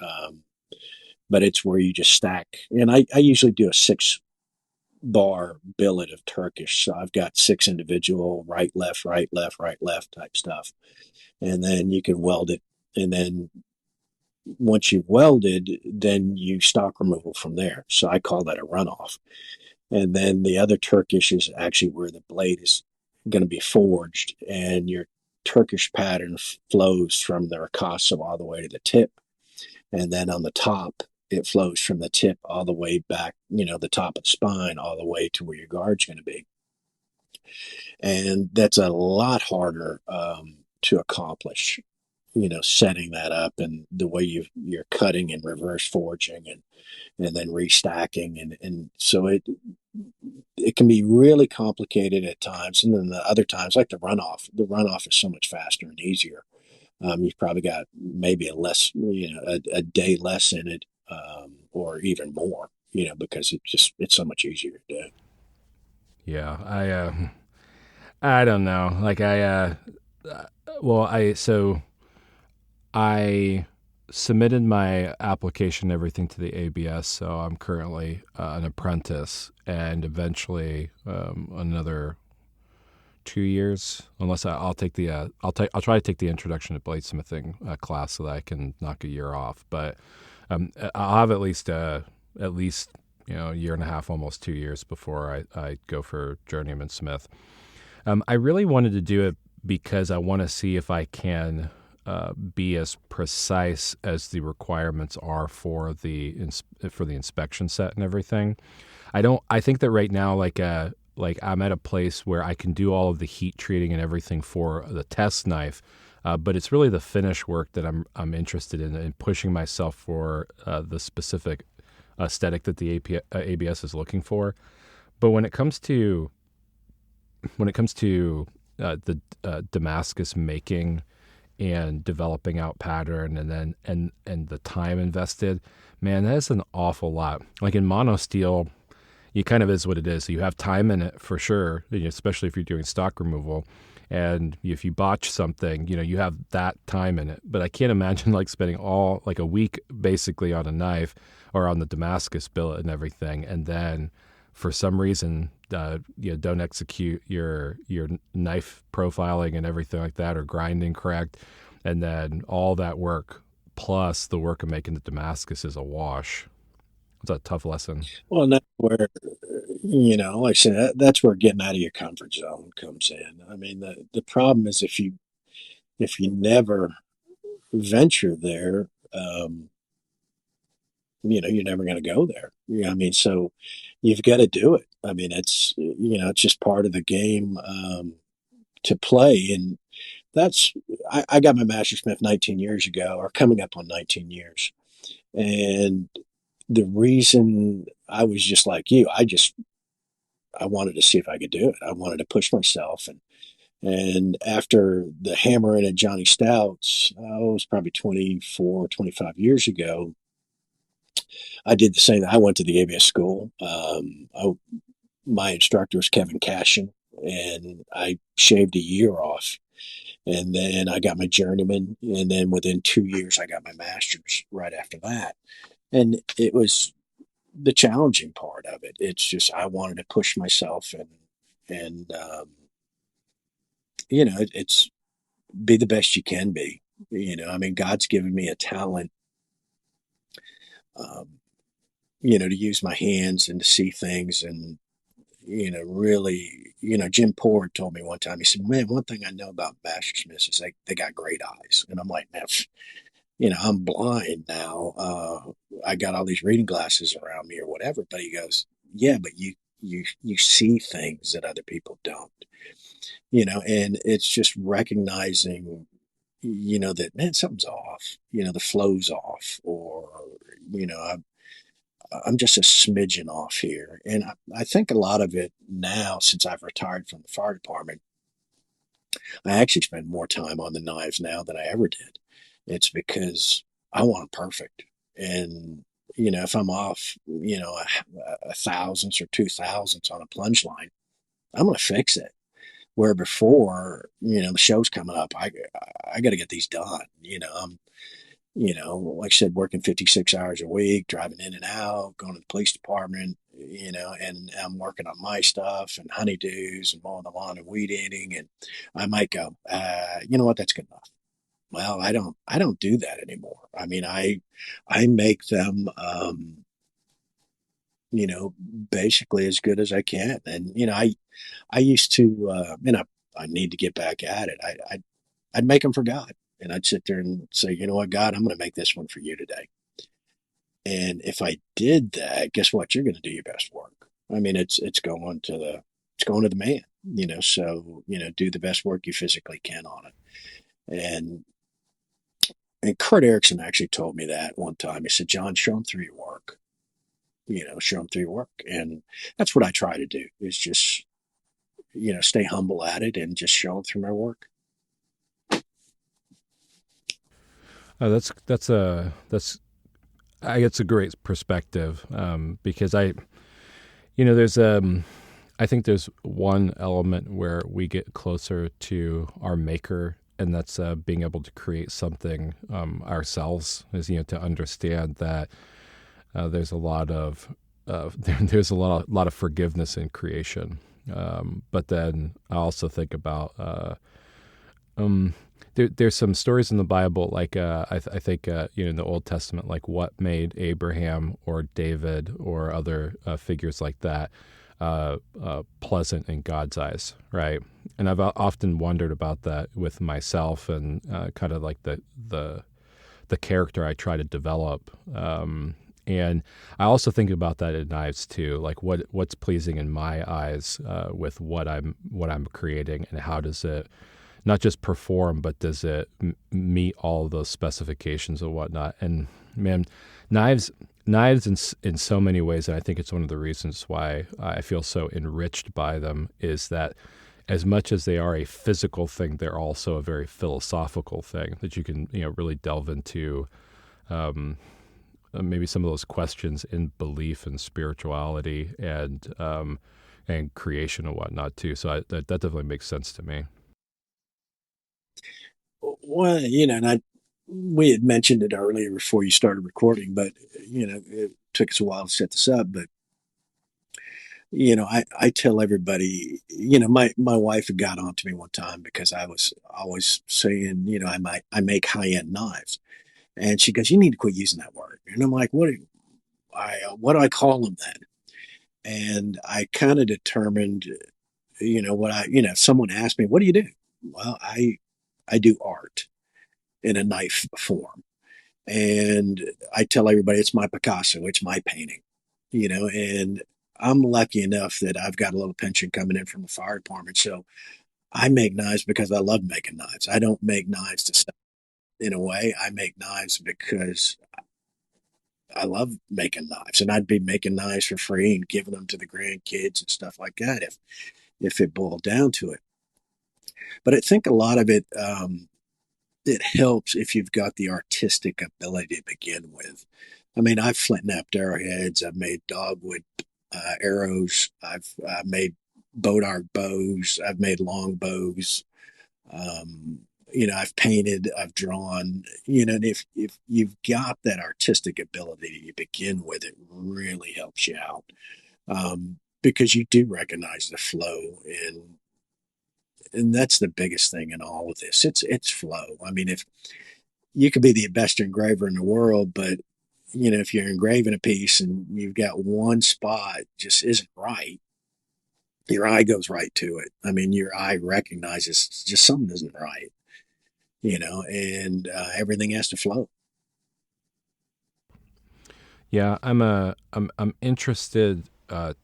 But it's where you just stack. And I usually do a 6-bar billet of Turkish. So I've got 6 individual right, left, right, left, right, left type stuff. And then you can weld it. And then once you've welded, then you stock removal from there. So I call that a runoff. And then the other Turkish is actually where the blade is going to be forged, and your Turkish pattern flows from the ricasso all the way to the tip. And then on the top, it flows from the tip all the way back, the top of the spine, all the way to where your guard's going to be. And that's a lot harder to accomplish, setting that up, and the way you're cutting and reverse forging and then restacking. And so it can be really complicated at times. And then the other times, like the runoff is so much faster and easier. You've probably got maybe a day less in it, or even more, because it's so much easier to do. Yeah, I don't know. Like I submitted my application and everything to the ABS, so I'm currently an apprentice, and eventually another 2 years, unless I'll try to take the introduction to bladesmithing class so that I can knock a year off. But I'll have at least a year and a half, almost 2 years before I go for journeyman smith. I really wanted to do it because I want to see if I can be as precise as the requirements are for the inspection set and everything. I think that right now, like I'm at a place where I can do all of the heat treating and everything for the test knife, but it's really the finish work that I'm interested in pushing myself for the specific aesthetic that the ABS is looking for. But when it comes to the Damascus making and developing out pattern, and the time invested, man, that is an awful lot. Like in monosteel, it kind of is what it is. So you have time in it for sure, especially if you're doing stock removal. And if you botch something, you have that time in it. But I can't imagine spending a week basically on a knife or on the Damascus billet and everything, and then for some reason don't execute your knife profiling and everything like that, or grinding correct, and then all that work plus the work of making the Damascus is a wash. It's a tough lesson. Well, and that's where, like I said, that's where getting out of your comfort zone comes in. I mean, the problem is if you never venture there, you're never going to go there. I mean, so you've got to do it. I mean, it's just part of the game to play. And I got my Master Smith 19 years ago, or coming up on 19 years. And the reason I was just like you, I wanted to see if I could do it. I wanted to push myself. And after the hammering at Johnny Stout's, it was probably 24, 25 years ago, I did the same. I went to the ABS school. My instructor was Kevin Cashin, and I shaved a year off. And then I got my journeyman. And then within 2 years, I got my master's right after that. And it was the challenging part of it. It's just, I wanted to push myself and it's be the best you can be. I mean, God's given me a talent, um, to use my hands and to see things and, really, Jim Pord told me one time, he said, man, one thing I know about Mastersmiths is they got great eyes. And I'm like, man, I'm blind now. I got all these reading glasses around me or whatever. But he goes, yeah, but you see things that other people don't, and it's just recognizing, that, man, something's off, the flow's off, or, I'm just a smidgen off here. And I think a lot of it now, since I've retired from the fire department, I actually spend more time on the knives now than I ever did. It's because I want them perfect. And, if I'm off, a thousandths or 2 thousandths on a plunge line, I'm going to fix it. Where before, the show's coming up, I got to get these done. Like I said, working 56 hours a week, driving in and out, going to the police department, and I'm working on my stuff and honeydews and mowing the lawn and weed eating. And I might go, you know what, that's good enough. Well, I don't do that anymore. I mean, I make them, basically as good as I can. And, I used to, I need to get back at it. I'd make them for God. And I'd sit there and say, you know what, God, I'm going to make this one for you today. And if I did that, guess what? You're going to do your best work. I mean, it's going to the man, so, do the best work you physically can on it. And Kurt Erickson actually told me that one time. He said, John, show them through your work, show them through your work. And that's what I try to do is just, stay humble at it and just show them through my work. Oh, that's I it's a great perspective, because there's I think there's one element where we get closer to our maker, and that's being able to create something ourselves. Is to understand that there's a lot of there's a lot of forgiveness in creation, but then I also think about there's some stories in the Bible, like I think in the Old Testament, like what made Abraham or David or other figures like that pleasant in God's eyes, right? And I've often wondered about that with myself and kind of like the character I try to develop. And I also think about that in knives too, like what's pleasing in my eyes with what I'm creating, and how does it not just perform, but does it meet all those specifications and whatnot? And man, knives in so many ways, and I think it's one of the reasons why I feel so enriched by them, is that as much as they are a physical thing, they're also a very philosophical thing that you can really delve into. Maybe some of those questions in belief and spirituality and creation and whatnot too. So that definitely makes sense to me. Well, and we had mentioned it earlier before you started recording, but it took us a while to set this up. But I tell everybody, my wife had got onto me one time because I was always saying, I make high-end knives. And she goes, "You need to quit using that word." And I'm like, what do I call them then? And I kind of determined, if someone asked me, "What do you do?" Well, I do art in a knife form. And I tell everybody it's my Picasso, it's my painting, and I'm lucky enough that I've got a little pension coming in from the fire department. So I make knives because I love making knives. I don't make knives to sell in a way. I make knives because I love making knives, and I'd be making knives for free and giving them to the grandkids and stuff like that if it boiled down to it. But I think a lot of it helps if you've got the artistic ability to begin with. I mean, I've flint knapped arrowheads. I've made dogwood arrows. I've made boat arc bows. I've made long bows. Um, I've painted. I've drawn. And if you've got that artistic ability to begin with, it really helps you out because you do recognize the flow and that's the biggest thing in all of this. It's flow. I mean, if you could be the best engraver in the world, but if you're engraving a piece and you've got one spot just isn't right, your eye goes right to it. I mean, your eye recognizes just something isn't right, and everything has to flow. Yeah, I'm interested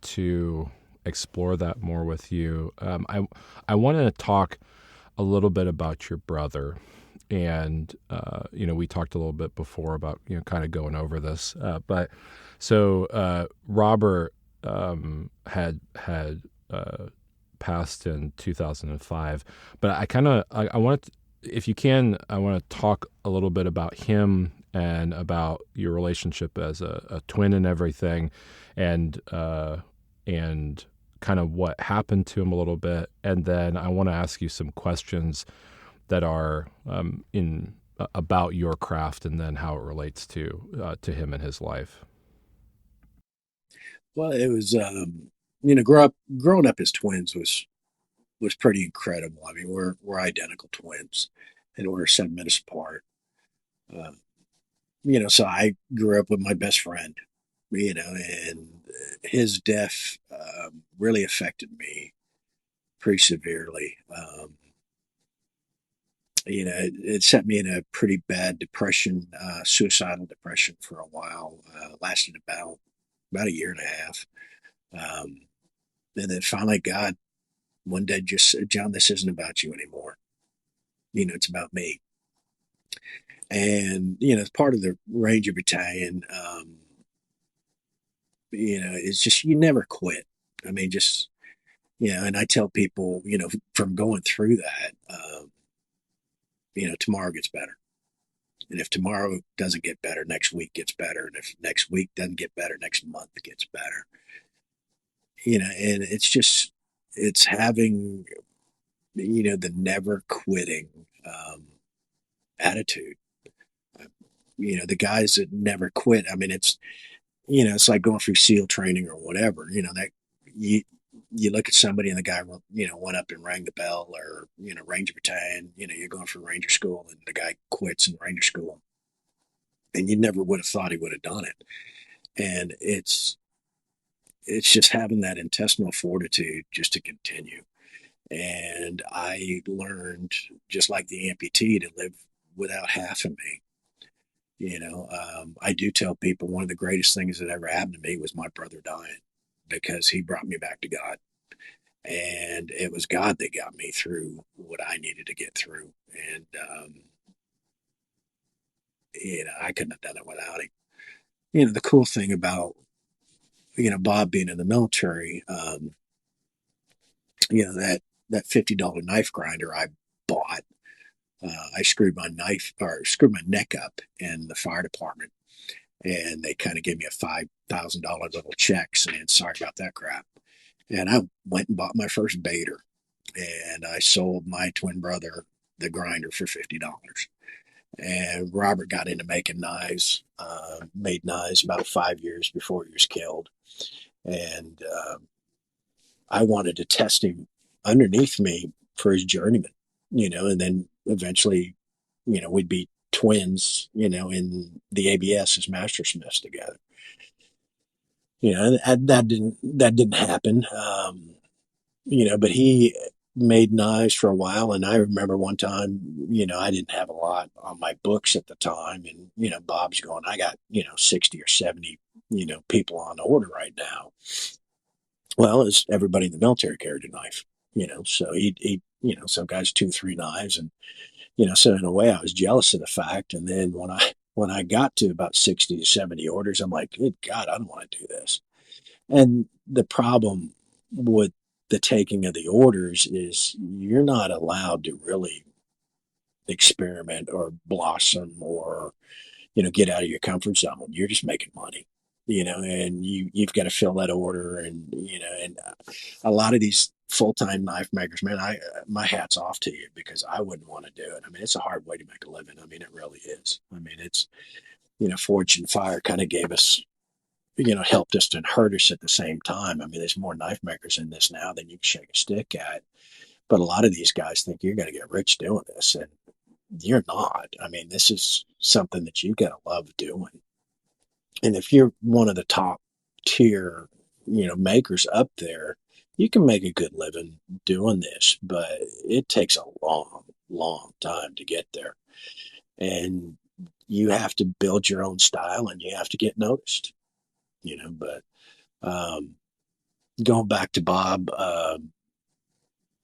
to explore that more with you. I want to talk a little bit about your brother, and we talked a little bit before about kind of going over this, but so Robert had passed in 2005, but I want to, if you can, I want to talk a little bit about him and about your relationship as a twin and everything, and and kind of what happened to him a little bit, and then I want to ask you some questions that are in about your craft, and then how it relates to him and his life. Well, it was growing up as twins was pretty incredible. I mean, we're identical twins, and we're 7 minutes apart. Uh, so I grew up with my best friend, and his death really affected me pretty severely. It set me in a pretty bad depression, suicidal depression for a while. Lasted about a year and a half, um, and then finally, God one day just said, "John, this isn't about you anymore. It's about me." And as part of the Ranger Battalion, it's just you never quit. I mean, just and I tell people, from going through that, tomorrow gets better. And if tomorrow doesn't get better, next week gets better. And if next week doesn't get better, next month gets better. And it's having, the never quitting attitude. The guys that never quit. I mean, it's like going through SEAL training or whatever, that you, you look at somebody and the guy, went up and rang the bell or, Ranger Battalion, you're going for Ranger School and the guy quits in Ranger School and you never would have thought he would have done it. And it's just having that intestinal fortitude just to continue. And I learned, just like the amputee, to live without half of me. I do tell people one of the greatest things that ever happened to me was my brother dying because he brought me back to God. And it was God that got me through what I needed to get through. And, I couldn't have done it without him. The cool thing about, Bob being in the military, that $50 knife grinder I bought, I screwed my neck up in the fire department, and they kind of gave me a $5,000 little check saying sorry about that crap. And I went and bought my first baiter, and I sold my twin brother the grinder for $50. And Robert got into making knives, made knives about 5 years before he was killed, and I wanted to test him underneath me for his journeyman, and then eventually, we'd be twins, in the ABS as mastersmiths together. And that didn't happen. But he made knives for a while. And I remember one time, I didn't have a lot on my books at the time. And, Bob's going, I got, 60 or 70, people on order right now. Well, as everybody in the military carried a knife, so he some guys 2, 3 knives. And, so in a way I was jealous of the fact. And then when I got to about 60 to 70 orders, I'm like, good God, I don't want to do this. And the problem with the taking of the orders is you're not allowed to really experiment or blossom or, get out of your comfort zone. You're just making money, and you've got to fill that order. And, and a lot of these full-time knife makers, man, my hat's off to you, because I wouldn't want to do it. I mean, it's a hard way to make a living. I mean, it really is. I mean, it's, Forge and Fire kind of gave us, helped us and hurt us at the same time. I mean, there's more knife makers in this now than you can shake a stick at. But a lot of these guys think you're going to get rich doing this, and you're not. I mean, this is something that you've got to love doing. And if you're one of the top tier, makers up there, you can make a good living doing this, but it takes a long, long time to get there. And you have to build your own style and you have to get noticed, but um, going back to Bob,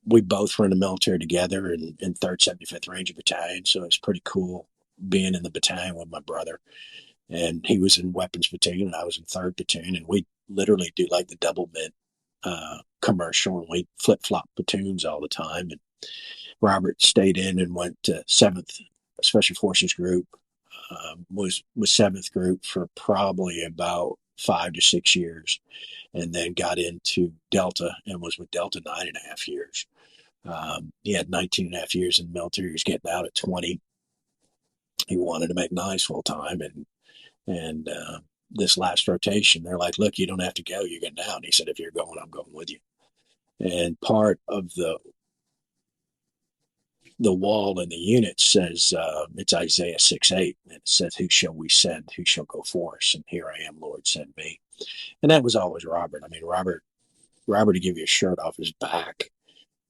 we both were in the military together in 3rd 75th Ranger Battalion. So it's pretty cool being in the battalion with my brother. And he was in weapons battalion and I was in 3rd Platoon. And we literally do like the double mint commercial, and we flip flop platoons all the time. And Robert stayed in and went to 7th Special Forces Group, was 7th Group for probably about 5 to 6 years, and then got into Delta and was with Delta 9.5 years. He had 19.5 years in the military. He was getting out at 20. He wanted to make knives full time, and this last rotation, they're like, "Look, you don't have to go. You're getting out." And he said, "If you're going, I'm going with you." And part of the wall in the unit says, it's Isaiah 6:8. And it says, "Who shall we send? Who shall go for us? And here I am, Lord, send me." And that was always Robert. I mean, Robert to give you a shirt off his back,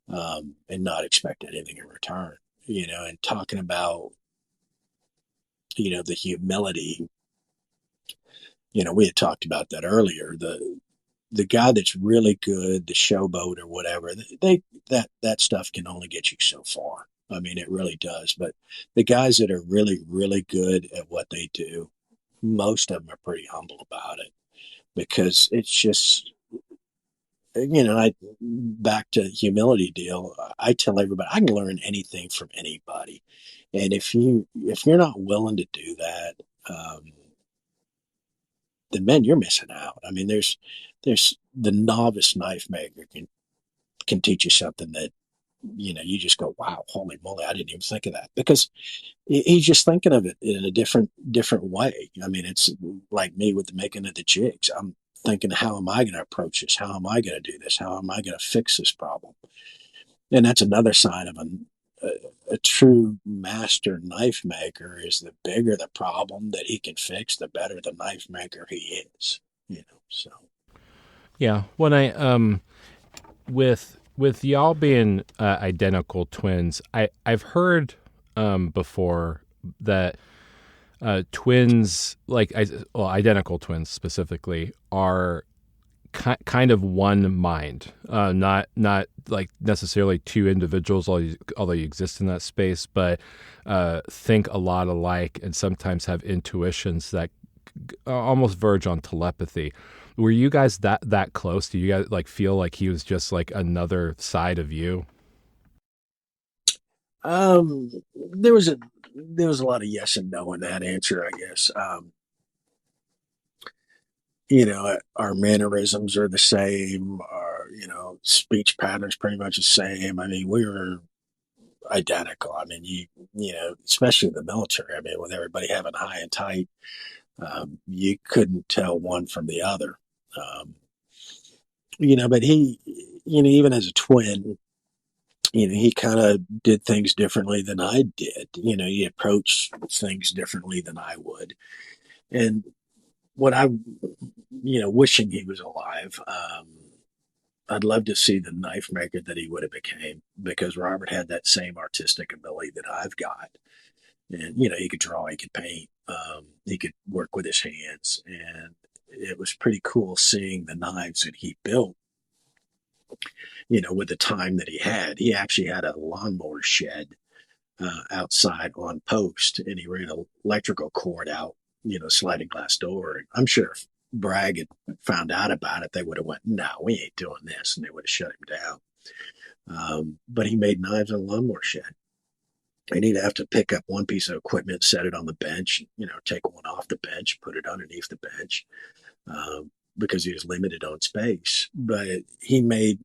and not expect anything in return, and talking about, the humility, we had talked about that earlier. The guy that's really good, the showboat or whatever, that stuff can only get you so far. I mean, it really does. But the guys that are really, really good at what they do, most of them are pretty humble about it, because it's just, I back to the humility deal. I tell everybody I can learn anything from anybody, and if you're not willing to do that, then man, you're missing out. I mean, there's the novice knife maker can teach you something that you just go, wow, holy moly, I didn't even think of that, because he's just thinking of it in a different way. I mean, it's like me with the making of the jigs. I'm thinking, how am I going to approach this? How am I going to do this? How am I going to fix this problem? And that's another sign of a true master knife maker, is the bigger the problem that he can fix, the better the knife maker he is. So Yeah, when I with y'all being identical twins, I've heard before that twins, identical twins specifically, are kind of one mind, not like necessarily two individuals, although you exist in that space, but think a lot alike and sometimes have intuitions that almost verge on telepathy. Were you guys that close? Do you guys feel like he was just like another side of you? There was a lot of yes and no in that answer, I guess. Our mannerisms are the same. Our, speech patterns pretty much the same. I mean, we were identical. I mean, especially in the military. I mean, with everybody having high and tight, you couldn't tell one from the other. But even as a twin, he kind of did things differently than I did. He approached things differently than I would. And what I, wishing he was alive, I'd love to see the knife maker that he would have became, because Robert had that same artistic ability that I've got. And, he could draw, he could paint, he could work with his hands. And it was pretty cool seeing the knives that he built, with the time that he had. He actually had a lawnmower shed outside on post, and he ran an electrical cord out, sliding glass door. And I'm sure if Bragg had found out about it, they would have went, "No, we ain't doing this," and they would have shut him down. But he made knives in a lawnmower shed. And he'd have to pick up one piece of equipment, set it on the bench, take one off the bench, put it underneath the bench, because he was limited on space. But he made,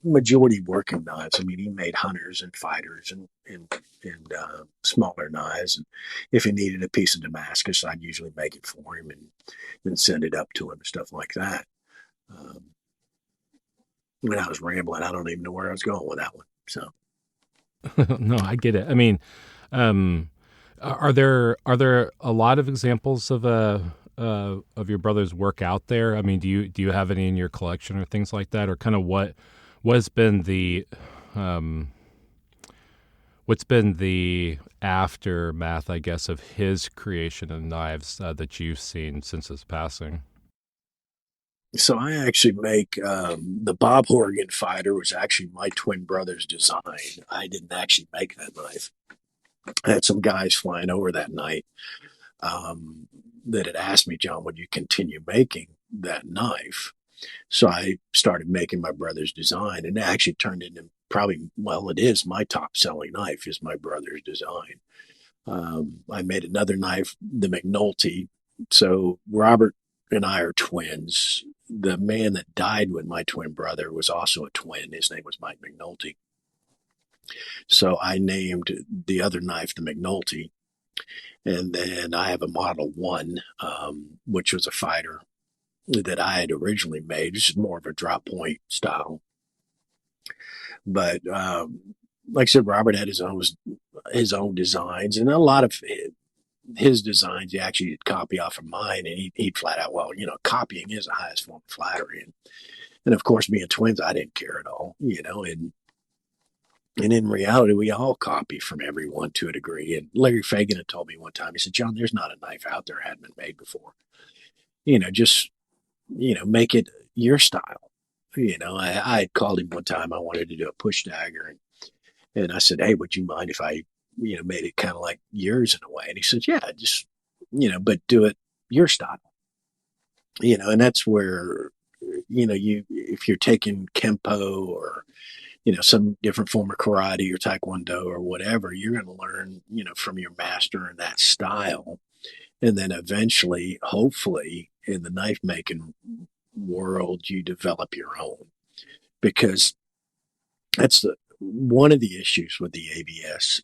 majority working knives. I mean, he made hunters and fighters and smaller knives. And if he needed a piece of Damascus, I'd usually make it for him and send it up to him and stuff like that. When I was rambling, I don't even know where I was going with that one. So. No, I get it. I mean, are there a lot of examples of your brother's work out there? I mean, do you have any in your collection or things like that, or kind of what's been the aftermath, I guess, of his creation of knives that you've seen since his passing? So I actually make the Bob Horrigan fighter was actually my twin brother's design. I didn't actually make that knife. I had some guys flying over that night that had asked me, "John, would you continue making that knife?" So I started making my brother's design, and it actually turned into it is my top selling knife, is my brother's design. I made another knife, the McNulty. So Robert and I are twins. The man that died with my twin brother was also a twin. His name was Mike McNulty. So I named the other knife the McNulty. And then I have a Model 1, which was a fighter that I had originally made. This is more of a drop point style. But like I said, Robert had his own designs, and a lot of his designs he actually copy off of mine, and he'd flat out, well, copying is the highest form of flattery. And of course, being twins, I didn't care at all, and in reality, we all copy from everyone to a degree. And Larry Fagan had told me one time, he said, "John, there's not a knife out there that hadn't been made before. Just, make it your style." I had called him one time. I wanted to do a push dagger. And I said, "Hey, would you mind if I, made it kind of like yours in a way?" And he said, "Yeah, just, but do it your style." And that's where, if you're taking Kempo or, some different form of karate or Taekwondo or whatever, you're going to learn, from your master in that style. And then eventually, hopefully, in the knife making world, you develop your own, because that's one of the issues with the ABS.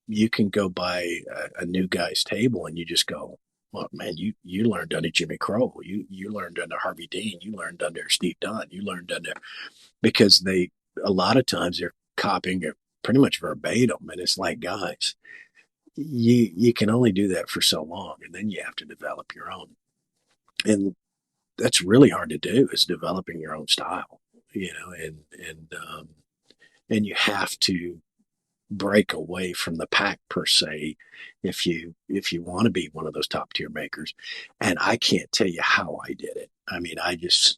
You can go by a new guy's table and you just go, "Well, man, you learned under Jimmy Crow, you learned under Harvey Dean, you learned under Steve Dunn, you learned under," because a lot of times they're copying it pretty much verbatim, and it's like, guys, you can only do that for so long, and then you have to develop your own, and that's really hard to do, is developing your own style, and you have to break away from the pack per se if you want to be one of those top tier makers. And I can't tell you how I did it. I mean, I guess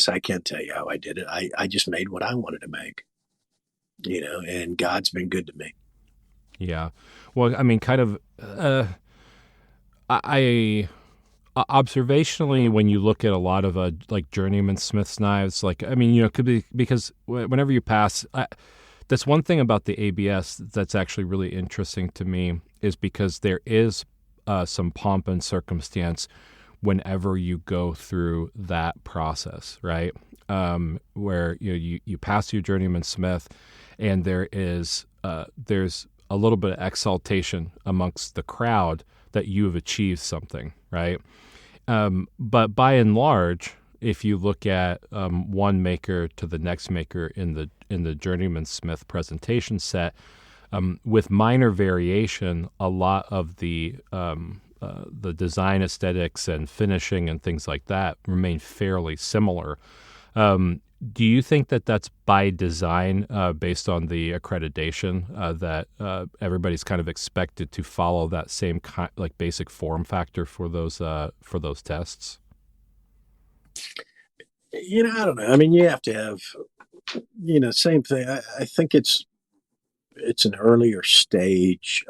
I can't tell you how I did it. I just made what I wanted to make, and God's been good to me. Yeah. Well, I mean, kind of, I observationally, when you look at a lot of like journeyman smith's knives, like, I mean, it could be because whenever you pass, that's one thing about the ABS that's actually really interesting to me, is because there is some pomp and circumstance whenever you go through that process, right? Where you pass your journeyman smith, and there's a little bit of exaltation amongst the crowd that you have achieved something, right? But by and large, if you look at one maker to the next maker in the Journeyman Smith presentation set, with minor variation, a lot of the design aesthetics and finishing and things like that remain fairly similar. Do you think that that's by design, based on the accreditation, that everybody's kind of expected to follow that same like basic form factor for those tests? I don't know. I mean, you have to have, same thing. I think it's an earlier stage.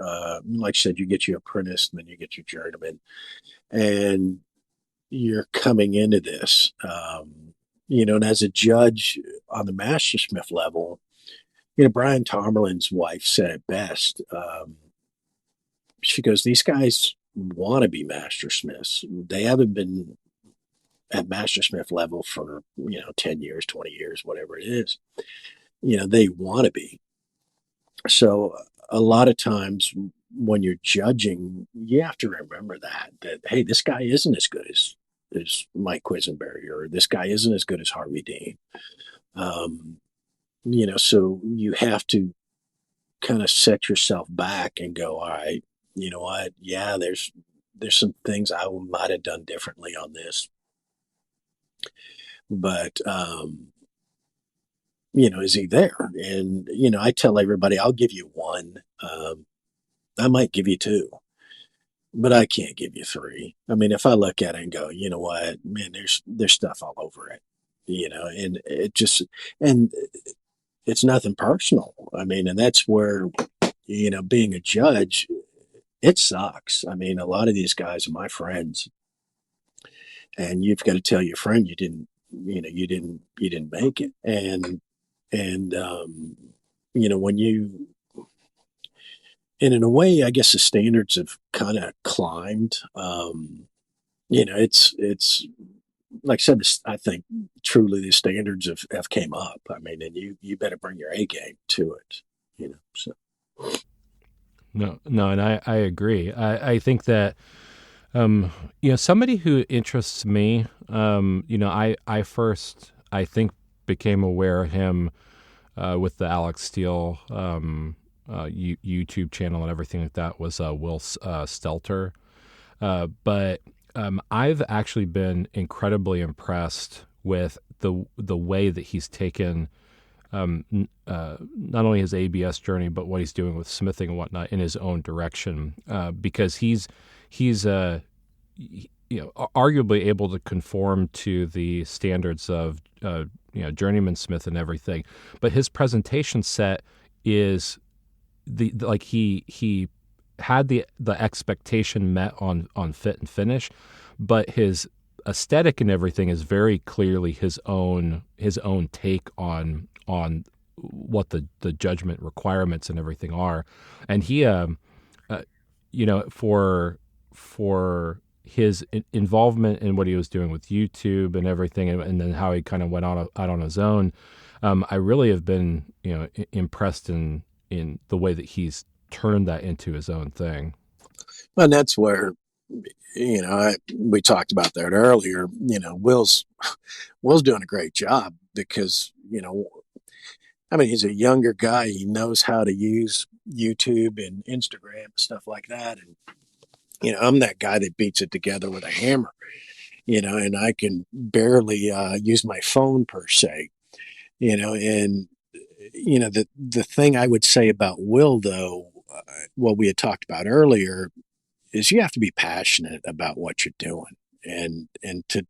Like I said, you get your apprentice and then you get your journeyman, and you're coming into this. And as a judge on the mastersmith level, Brian Tomerlin's wife said it best. She goes, "These guys want to be mastersmiths. They haven't been at mastersmith level for 10 years, 20 years, whatever it is. They want to be." So a lot of times when you're judging, you have to remember that hey, this guy isn't as good as Mike Quisenberry, or this guy isn't as good as Harvey Dean. So you have to kind of set yourself back and go, all right, you know what? Yeah, there's some things I might have done differently on this, but is he there? And I tell everybody, I'll give you one. I might give you two, but I can't give you three. I mean, if I look at it and go, you know what, man, there's stuff all over it, and it just, and it's nothing personal. I mean, and that's where, being a judge, it sucks. I mean, a lot of these guys are my friends, and you've got to tell your friend you didn't make it, and when you, and in a way, I guess the standards have kind of climbed. It's like I said, I think truly the standards have came up. I mean, and you better bring your A game to it. So. No, and I agree. I think that somebody who interests me. I first, I think, became aware of him with the Alex Steele YouTube channel and everything like that, was Will Stelter. But I've actually been incredibly impressed with the way that he's taken not only his ABS journey, but what he's doing with smithing and whatnot in his own direction, because he's arguably able to conform to the standards of journeyman smith and everything, but his presentation set is like he had the expectation met on fit and finish, but his aesthetic and everything is very clearly his own take on what the judgment requirements and everything are. And he for his involvement in what he was doing with YouTube and everything, and then how he kind of went out on his own, I really have been impressed in the way that he's turned that into his own thing. Well, and that's where we talked about that earlier. Will's doing a great job because I mean, he's a younger guy. He knows how to use YouTube and Instagram and stuff like that. And I'm that guy that beats it together with a hammer. And I can barely use my phone per se. And the thing I would say about Will, though, what we had talked about earlier, is you have to be passionate about what you're doing, and to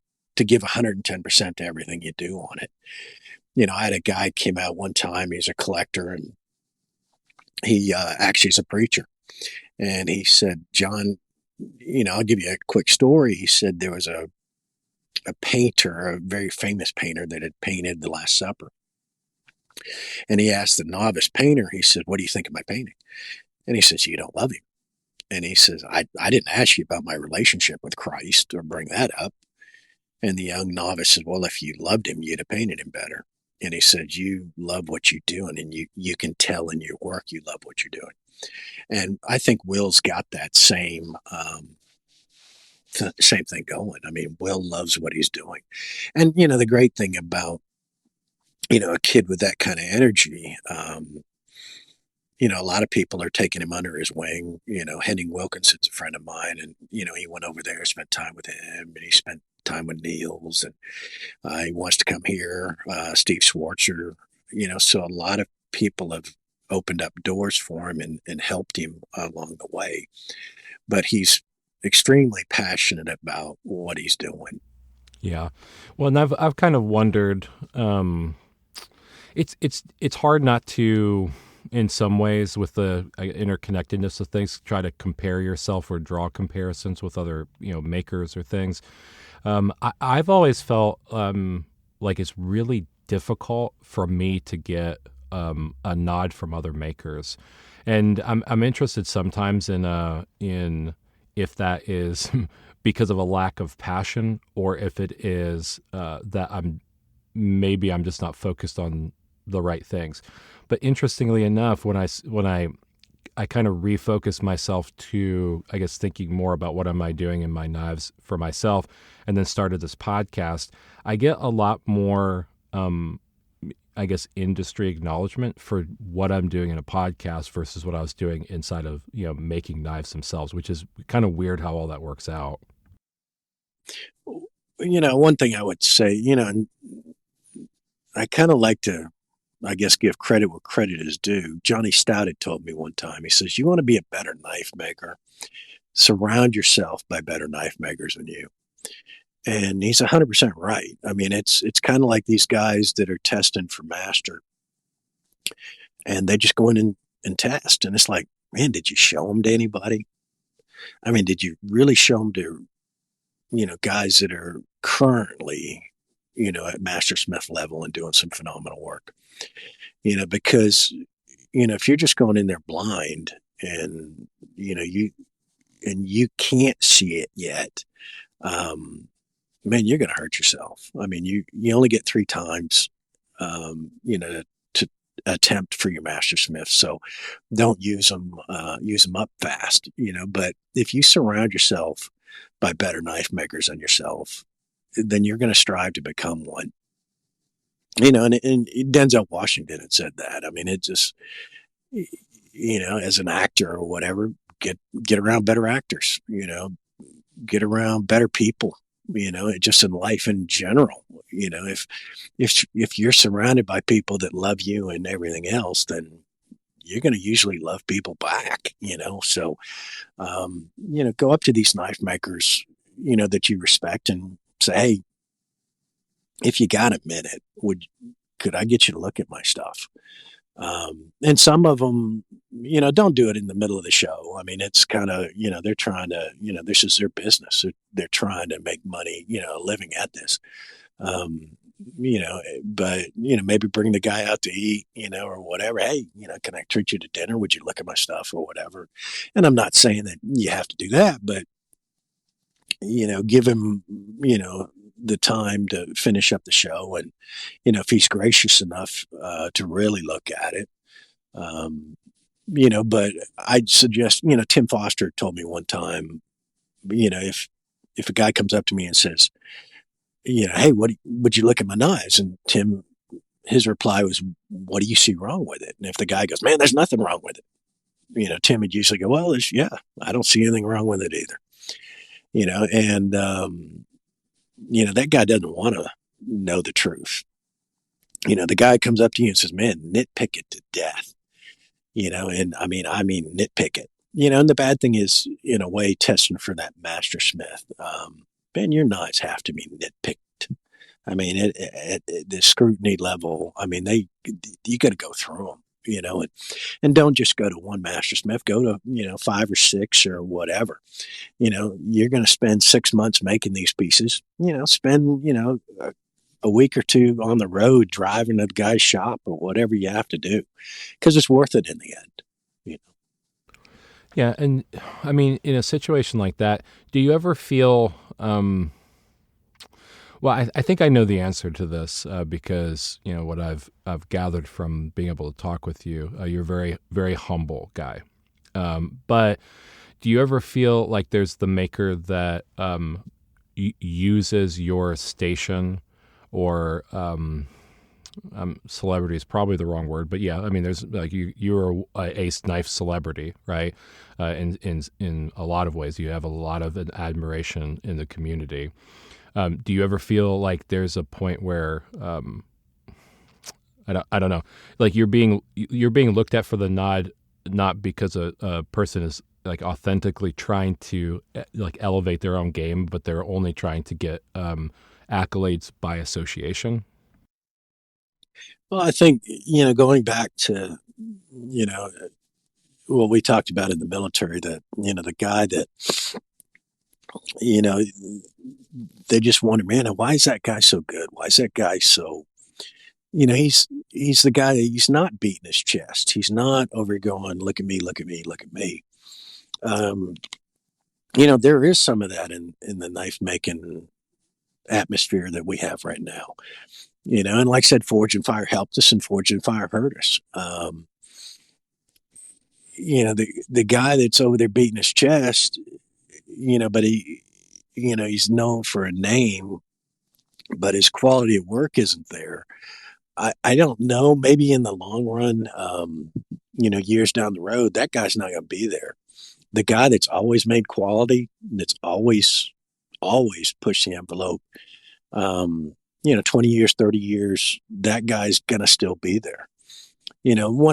give 110% to everything you do on it. I had a guy came out one time. He's a collector, and he actually is a preacher. And he said, "John, I'll give you a quick story." He said there was a painter, a very famous painter, that had painted the Last Supper. And he asked the novice painter, he said, "What do you think of my painting?" And he says, "You don't love him." And he says, I didn't ask you about my relationship with Christ or bring that up." And the young novice said, "Well, if you loved him, you'd have painted him better." And he said, "You love what you're doing, and you can tell in your work you love what you're doing." And I think Will's got that same same thing going. I mean, Will loves what he's doing. And, you know, the great thing about, you know, a kid with that kind of energy, you know, a lot of people are taking him under his wing. You know, Henning Wilkinson's a friend of mine, and, you know, he went over there, spent time with him, and he spent time with Niels, and he wants to come here. Steve Schwartzer, you know, so a lot of people have opened up doors for him and helped him along the way. But he's extremely passionate about what he's doing. Yeah. Well, and I've kind of wondered. It's hard not to, in some ways, with the interconnectedness of things, try to compare yourself or draw comparisons with other makers or things. I've always felt like it's really difficult for me to get a nod from other makers, and I'm interested sometimes in if that is because of a lack of passion, or if it is that I'm just not focused on the right things. But interestingly enough, when I kind of refocus myself to, I guess, thinking more about what am I doing in my knives for myself, and then started this podcast, I get a lot more, I guess, industry acknowledgement for what I'm doing in a podcast versus what I was doing inside of, making knives themselves, which is kind of weird how all that works out. You know, one thing I would say, you know, I kind of like to, I guess, give credit where credit is due. Johnny Stout had told me one time, he says, you want to be a better knife maker, surround yourself by better knife makers than you. And he's 100% right. I mean, it's kind of like these guys that are testing for master, and they just go in and test. And it's like, man, did you show them to anybody? I mean, did you really show them to, you know, guys that are currently, you know, at mastersmith level and doing some phenomenal work? You know, because, you know, if you're just going in there blind and, you know, you can't see it yet, man, you're going to hurt yourself. I mean, you only get 3 times, you know, to attempt for your mastersmith. So don't use them up fast, you know. But if you surround yourself by better knife makers than yourself, then you're going to strive to become one. You know, and Denzel Washington had said that. I mean, it just, you know, as an actor or whatever, get around better actors. You know, get around better people. You know, just in life in general. You know, if you're surrounded by people that love you and everything else, then you're going to usually love people back. You know, so you know, go up to these knife makers, you know, that you respect and say, hey, if you got a minute, could I get you to look at my stuff? And some of them, you know, don't do it in the middle of the show. I mean, it's kind of, you know, they're trying to, you know, this is their business. They're trying to make money, you know, living at this. You know, but, you know, maybe bring the guy out to eat, you know, or whatever. Hey, you know, can I treat you to dinner? Would you look at my stuff or whatever? And I'm not saying that you have to do that, but, you know, give him, you know, the time to finish up the show. And, you know, if he's gracious enough to really look at it, you know, but I'd suggest, you know, Tim Foster told me one time, you know, if a guy comes up to me and says, you know, hey, would you look at my knives? And Tim, his reply was, what do you see wrong with it? And if the guy goes, man, there's nothing wrong with it, you know, Tim would usually go, well, yeah, I don't see anything wrong with it either. You know, and you know, that guy doesn't want to know the truth. You know, the guy comes up to you and says, man, nitpick it to death. You know, and I mean nitpick it. You know, and the bad thing is, in a way, testing for that master smith. Man, your knives have to be nitpicked. I mean, the scrutiny level. I mean, you got to go through them. You know, and don't just go to one master smith. Go to, you know, 5 or 6 or whatever. You know, you're going to spend 6 months making these pieces. You know, spend, you know, a week or 2 on the road driving to the guy's shop or whatever you have to do, because it's worth it in the end. You know? Yeah, and I mean, in a situation like that, do you ever feel? Well, I think I know the answer to this because you know what I've gathered from being able to talk with you. You're a very very humble guy, but do you ever feel like there's the maker that uses your station or celebrity is probably the wrong word, but yeah, I mean, there's like you're a ace knife celebrity, right? In a lot of ways, you have a lot of admiration in the community. Do you ever feel like there's a point where I don't know, like you're being looked at for the nod, not because a person is like authentically trying to like elevate their own game, but they're only trying to get accolades by association. Well, I think, going back to, what we talked about in the military, that, the guy that, you know, they just wonder, man, why is that guy so good? Why is that guy so, he's the guy that he's not beating his chest. He's not over going, look at me, look at me, look at me. Um, there is some of that in the knife making atmosphere that we have right now. And like I said, Forge and Fire helped us, and Forge and Fire hurt us. The guy that's over there beating his chest, but he's known for a name, but his quality of work isn't there. I don't know. Maybe in the long run, years down the road, that guy's not going to be there. The guy that's always made quality, that's always pushed the envelope, 20 years, 30 years, that guy's going to still be there.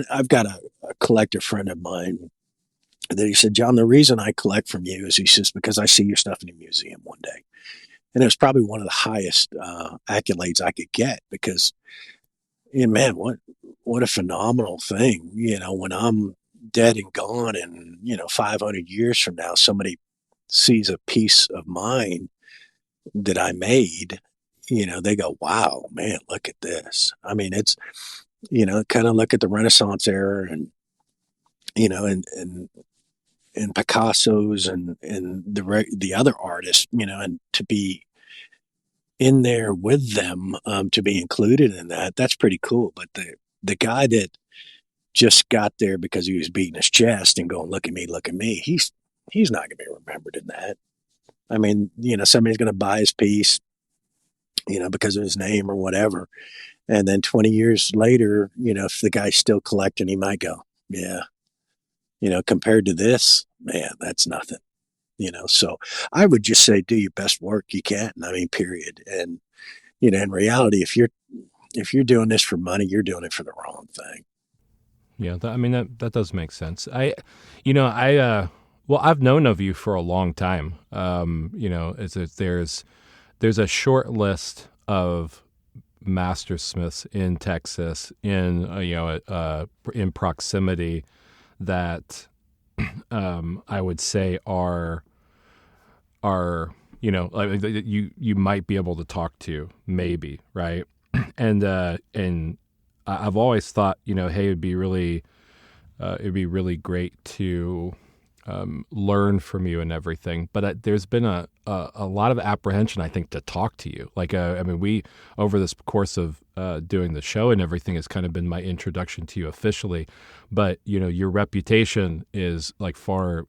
I've got a collector friend of mine that he said, John, the reason I collect from you is, he says, because I see your stuff in a museum one day. And it was probably one of the highest accolades I could get, because, man, what a phenomenal thing, when I'm dead and gone, and, 500 years from now, somebody sees a piece of mine that I made, they go, wow, man, look at this. I mean, it's, kind of look at the Renaissance era, and, and Picasso's, and the other artists, and to be in there with them, to be included in that, that's pretty cool. But the guy that just got there because he was beating his chest and going, look at me, he's not going to be remembered in that. I mean, somebody's going to buy his piece, because of his name or whatever. And then 20 years later, if the guy's still collecting, he might go, yeah, compared to this, man, that's nothing. So I would just say, do your best work you can. I mean, period. And, in reality, if you're doing this for money, you're doing it for the wrong thing. Yeah, I mean that does make sense. Well, I've known of you for a long time. There's a short list of mastersmiths in Texas in proximity that I would say are like you might be able to talk to, maybe, right? And I've always thought, hey, it'd be really great to learn from you and everything. But there's been a lot of apprehension, I think, to talk to you. Like, I mean, we, over this course of doing the show and everything, has kind of been my introduction to you officially. But, your reputation is like far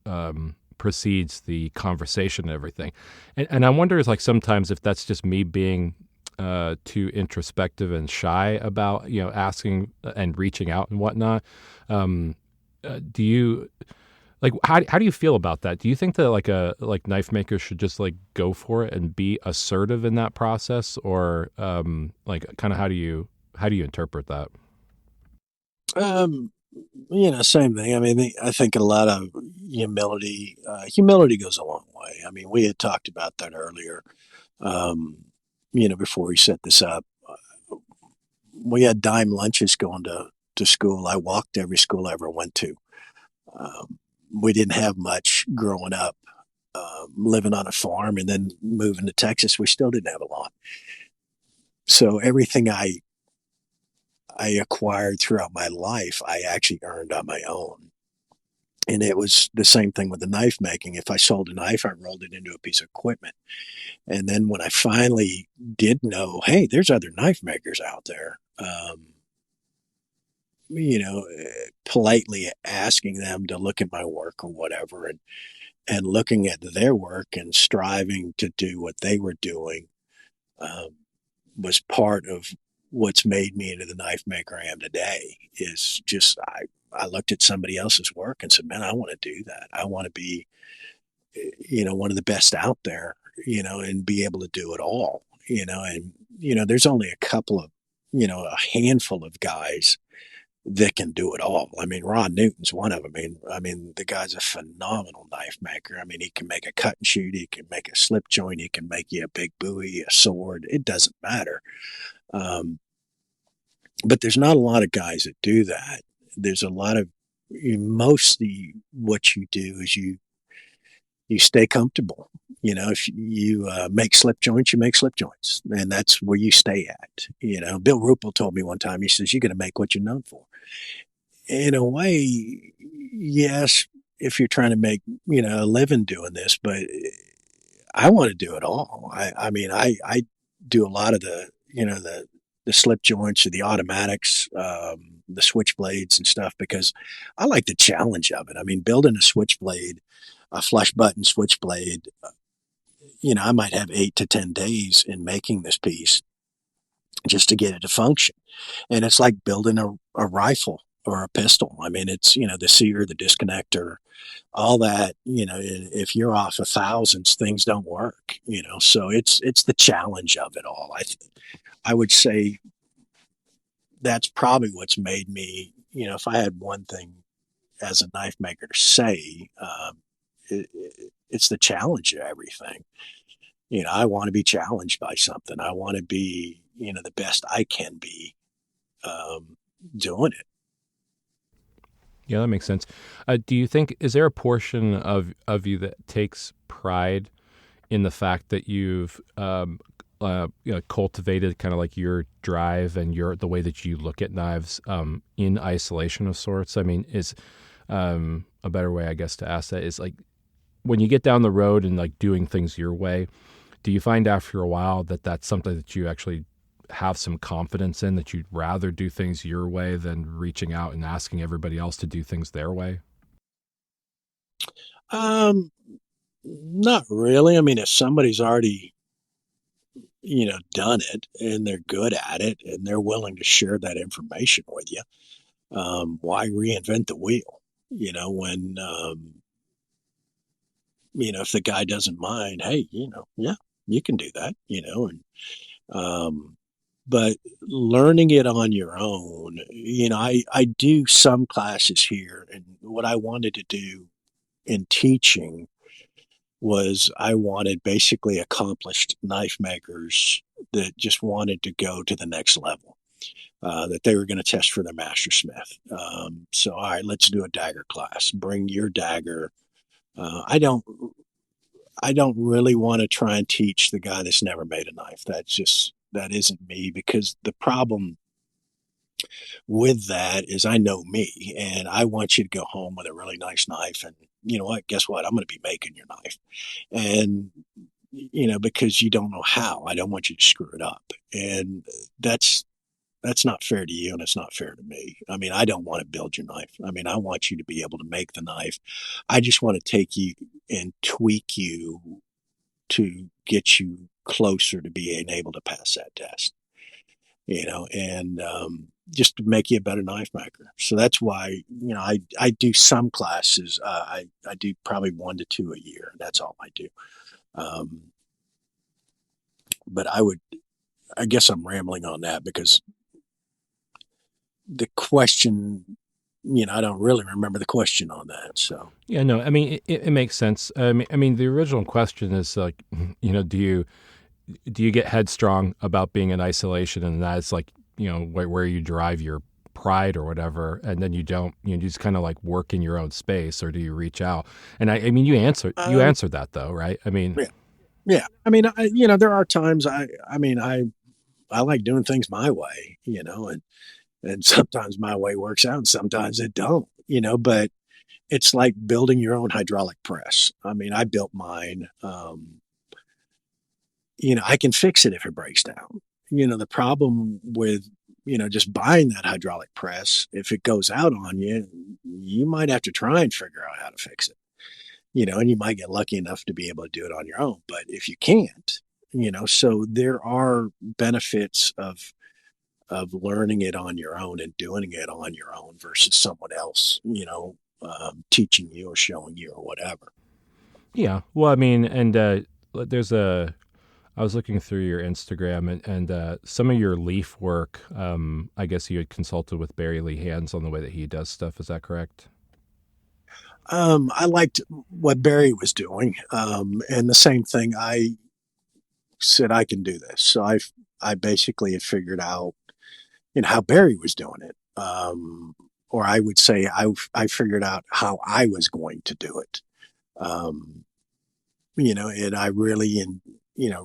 precedes the conversation and everything. And I wonder, is like sometimes if that's just me being too introspective and shy about, asking and reaching out and whatnot. Do you like, how do you feel about that? Do you think that like knife makers should just like go for it and be assertive in that process, or like kind of how do you interpret that? Um, Same thing. I mean, I think a lot of humility goes a long way. I mean, we had talked about that earlier. Um, before we set this up, we had dime lunches going to school. I walked to every school I ever went to. We didn't have much growing up. Living on a farm and then moving to Texas, we still didn't have a lot. So everything I acquired throughout my life, I actually earned on my own. And it was the same thing with the knife making. If I sold a knife, I rolled it into a piece of equipment. And then when I finally did know, hey, there's other knife makers out there, politely asking them to look at my work or whatever, and looking at their work and striving to do what they were doing, um, was part of what's made me into the knife maker I am today. Is just I looked at somebody else's work and said, man, I want to do that. I want to be, one of the best out there, and be able to do it all, and, there's only a couple of, a handful of guys that can do it all. I mean, Ron Newton's one of them. I mean, the guy's a phenomenal knife maker. I mean, he can make a cut and shoot, he can make a slip joint, he can make you a big bowie, a sword. It doesn't matter. Um, but there's not a lot of guys that do that. There's a lot of, mostly what you do is you stay comfortable. If you make slip joints, you make slip joints, and that's where you stay at. Bill Ruppel told me one time. He says, "You're going to make what you're known for." In a way, yes, if you're trying to make a living doing this, but I want to do it all. I mean, I do a lot of the slip joints or the automatics, the switchblades and stuff, because I like the challenge of it. I mean, building a switchblade, a flush button switchblade, I might have 8 to 10 days in making this piece just to get it to function. And it's like building a rifle or a pistol. I mean, it's, the sear, the disconnector, all that, if you're off 1,000s, things don't work, so it's the challenge of it all. I would say that's probably what's made me, if I had one thing as a knife maker to say, it's the challenge of everything. I want to be challenged by something. I want to be, the best I can be, um, doing it. Yeah, that makes sense. Do you think is there a portion of you that takes pride in the fact that you've cultivated kind of like your drive and the way that you look at knives in isolation of sorts? I mean, is a better way, I guess, to ask that is like when you get down the road and like doing things your way, do you find after a while that that's something that you actually have some confidence in, that you'd rather do things your way than reaching out and asking everybody else to do things their way? Um, Not really. I mean, if somebody's already, done it and they're good at it and they're willing to share that information with you, why reinvent the wheel? When, if the guy doesn't mind, hey, yeah, you can do that, and, um, but learning it on your own, I do some classes here, and what I wanted to do in teaching was I wanted basically accomplished knife makers that just wanted to go to the next level, that they were going to test for their master smith. So, all right, let's do a dagger class. Bring your dagger. Uh, I don't. I don't really want to try and teach the guy that's never made a knife. That isn't me, because the problem with that is I know me, and I want you to go home with a really nice knife. And you know what? Guess what? I'm going to be making your knife. And because you don't know how, I don't want you to screw it up. And that's that's not fair to you, and it's not fair to me. I mean, I don't want to build your knife. I mean, I want you to be able to make the knife. I just want to take you and tweak you to get you closer to being able to pass that test, and just to make you a better knife maker. So that's why, I do some classes. I do probably 1 to 2 a year. That's all I do. Um, but I guess I'm rambling on that because the question, I don't really remember the question on that. So, Yeah, no, I mean it makes sense. I mean, the original question is like, do you get headstrong about being in isolation, and that's like where you derive your pride or whatever, and then you don't, you just kind of like work in your own space, or do you reach out? And I mean, you um, answered that though, right? I mean, yeah, yeah. I mean, there are times I like doing things my way, and sometimes my way works out and sometimes it don't, but it's like building your own hydraulic press. I mean, I built mine. I can fix it if it breaks down. The problem with just buying that hydraulic press, if it goes out on you, you might have to try and figure out how to fix it, and you might get lucky enough to be able to do it on your own. But if you can't, so there are benefits of learning it on your own and doing it on your own versus someone else, teaching you or showing you or whatever. Yeah. Well, I mean, and there's a. I was looking through your Instagram and some of your leaf work. I guess you had consulted with Barry Lee Hands on the way that he does stuff. Is that correct? I liked what Barry was doing, and the same thing. I said I can do this, so I basically had figured out, how Barry was doing it, or I would say I figured out how I was going to do it. Um, and I really and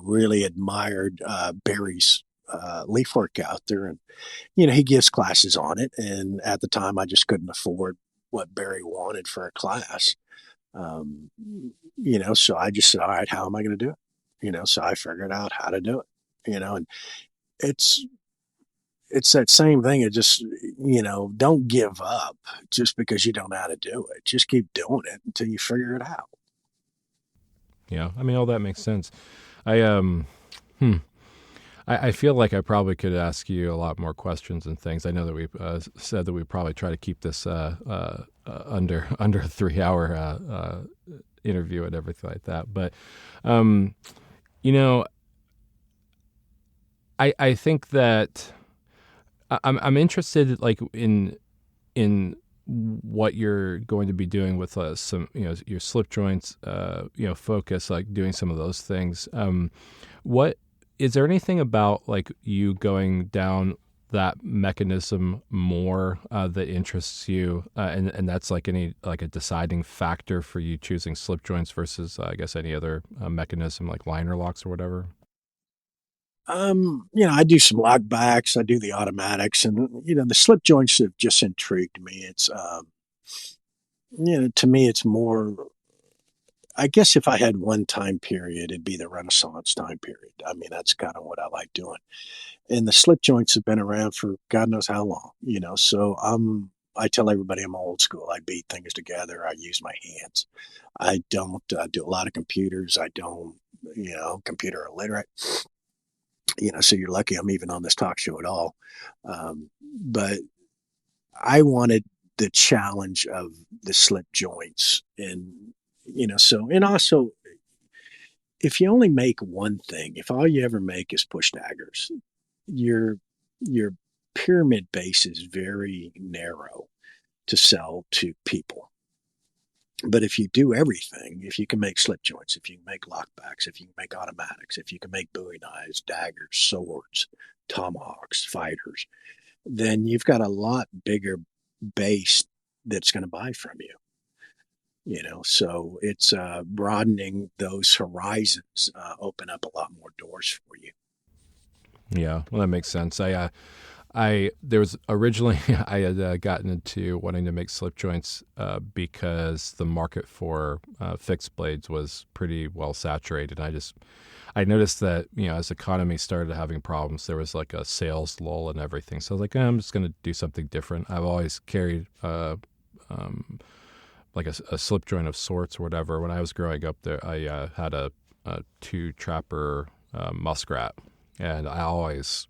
really admired Barry's leaf work out there, and he gives classes on it, and at the time I just couldn't afford what Barry wanted for a class. Um, so I just said, all right, how am I going to do it? So I figured out how to do it. And it's it's that same thing. It just don't give up just because you don't know how to do it. Just keep doing it until you figure it out. Yeah. I mean, all that makes sense. I hmm. I feel like I probably could ask you a lot more questions and things. I know that we said that we probably try to keep this under a 3 hour interview and everything like that. But um, you know, I think that I'm interested like in what you're going to be doing with some your slip joints focus, like doing some of those things. What is there anything about like you going down that mechanism more that interests you, and that's like any like a deciding factor for you choosing slip joints versus I guess any other mechanism like liner locks or whatever? I do some lockbacks, I do the automatics, and the slip joints have just intrigued me. It's to me it's more, I guess if I had one time period, it'd be the Renaissance time period. I mean, that's kind of what I like doing. And the slip joints have been around for God knows how long, so I tell everybody I'm old school. I beat things together. I use my hands. I don't do a lot of computers. I don't, computer illiterate, so you're lucky I'm even on this talk show at all. But I wanted the challenge of the slip joints, and and also, if you only make one thing, if all you ever make is push daggers, your your pyramid base is very narrow to sell to people. But if you do everything, if you can make slip joints, if you can make lockbacks, if you can make automatics, if you can make Bowie knives, daggers, swords, tomahawks, fighters, then you've got a lot bigger base that's going to buy from you. So it's broadening those horizons, open up a lot more doors for you. Yeah, well, that makes sense. I there was originally I had gotten into wanting to make slip joints because the market for fixed blades was pretty well saturated. I noticed that as the economy started having problems, there was like a sales lull and everything. So I was like, I'm just going to do something different. I've always carried like a slip joint of sorts or whatever. When I was growing up, there I had a two trapper muskrat, and I always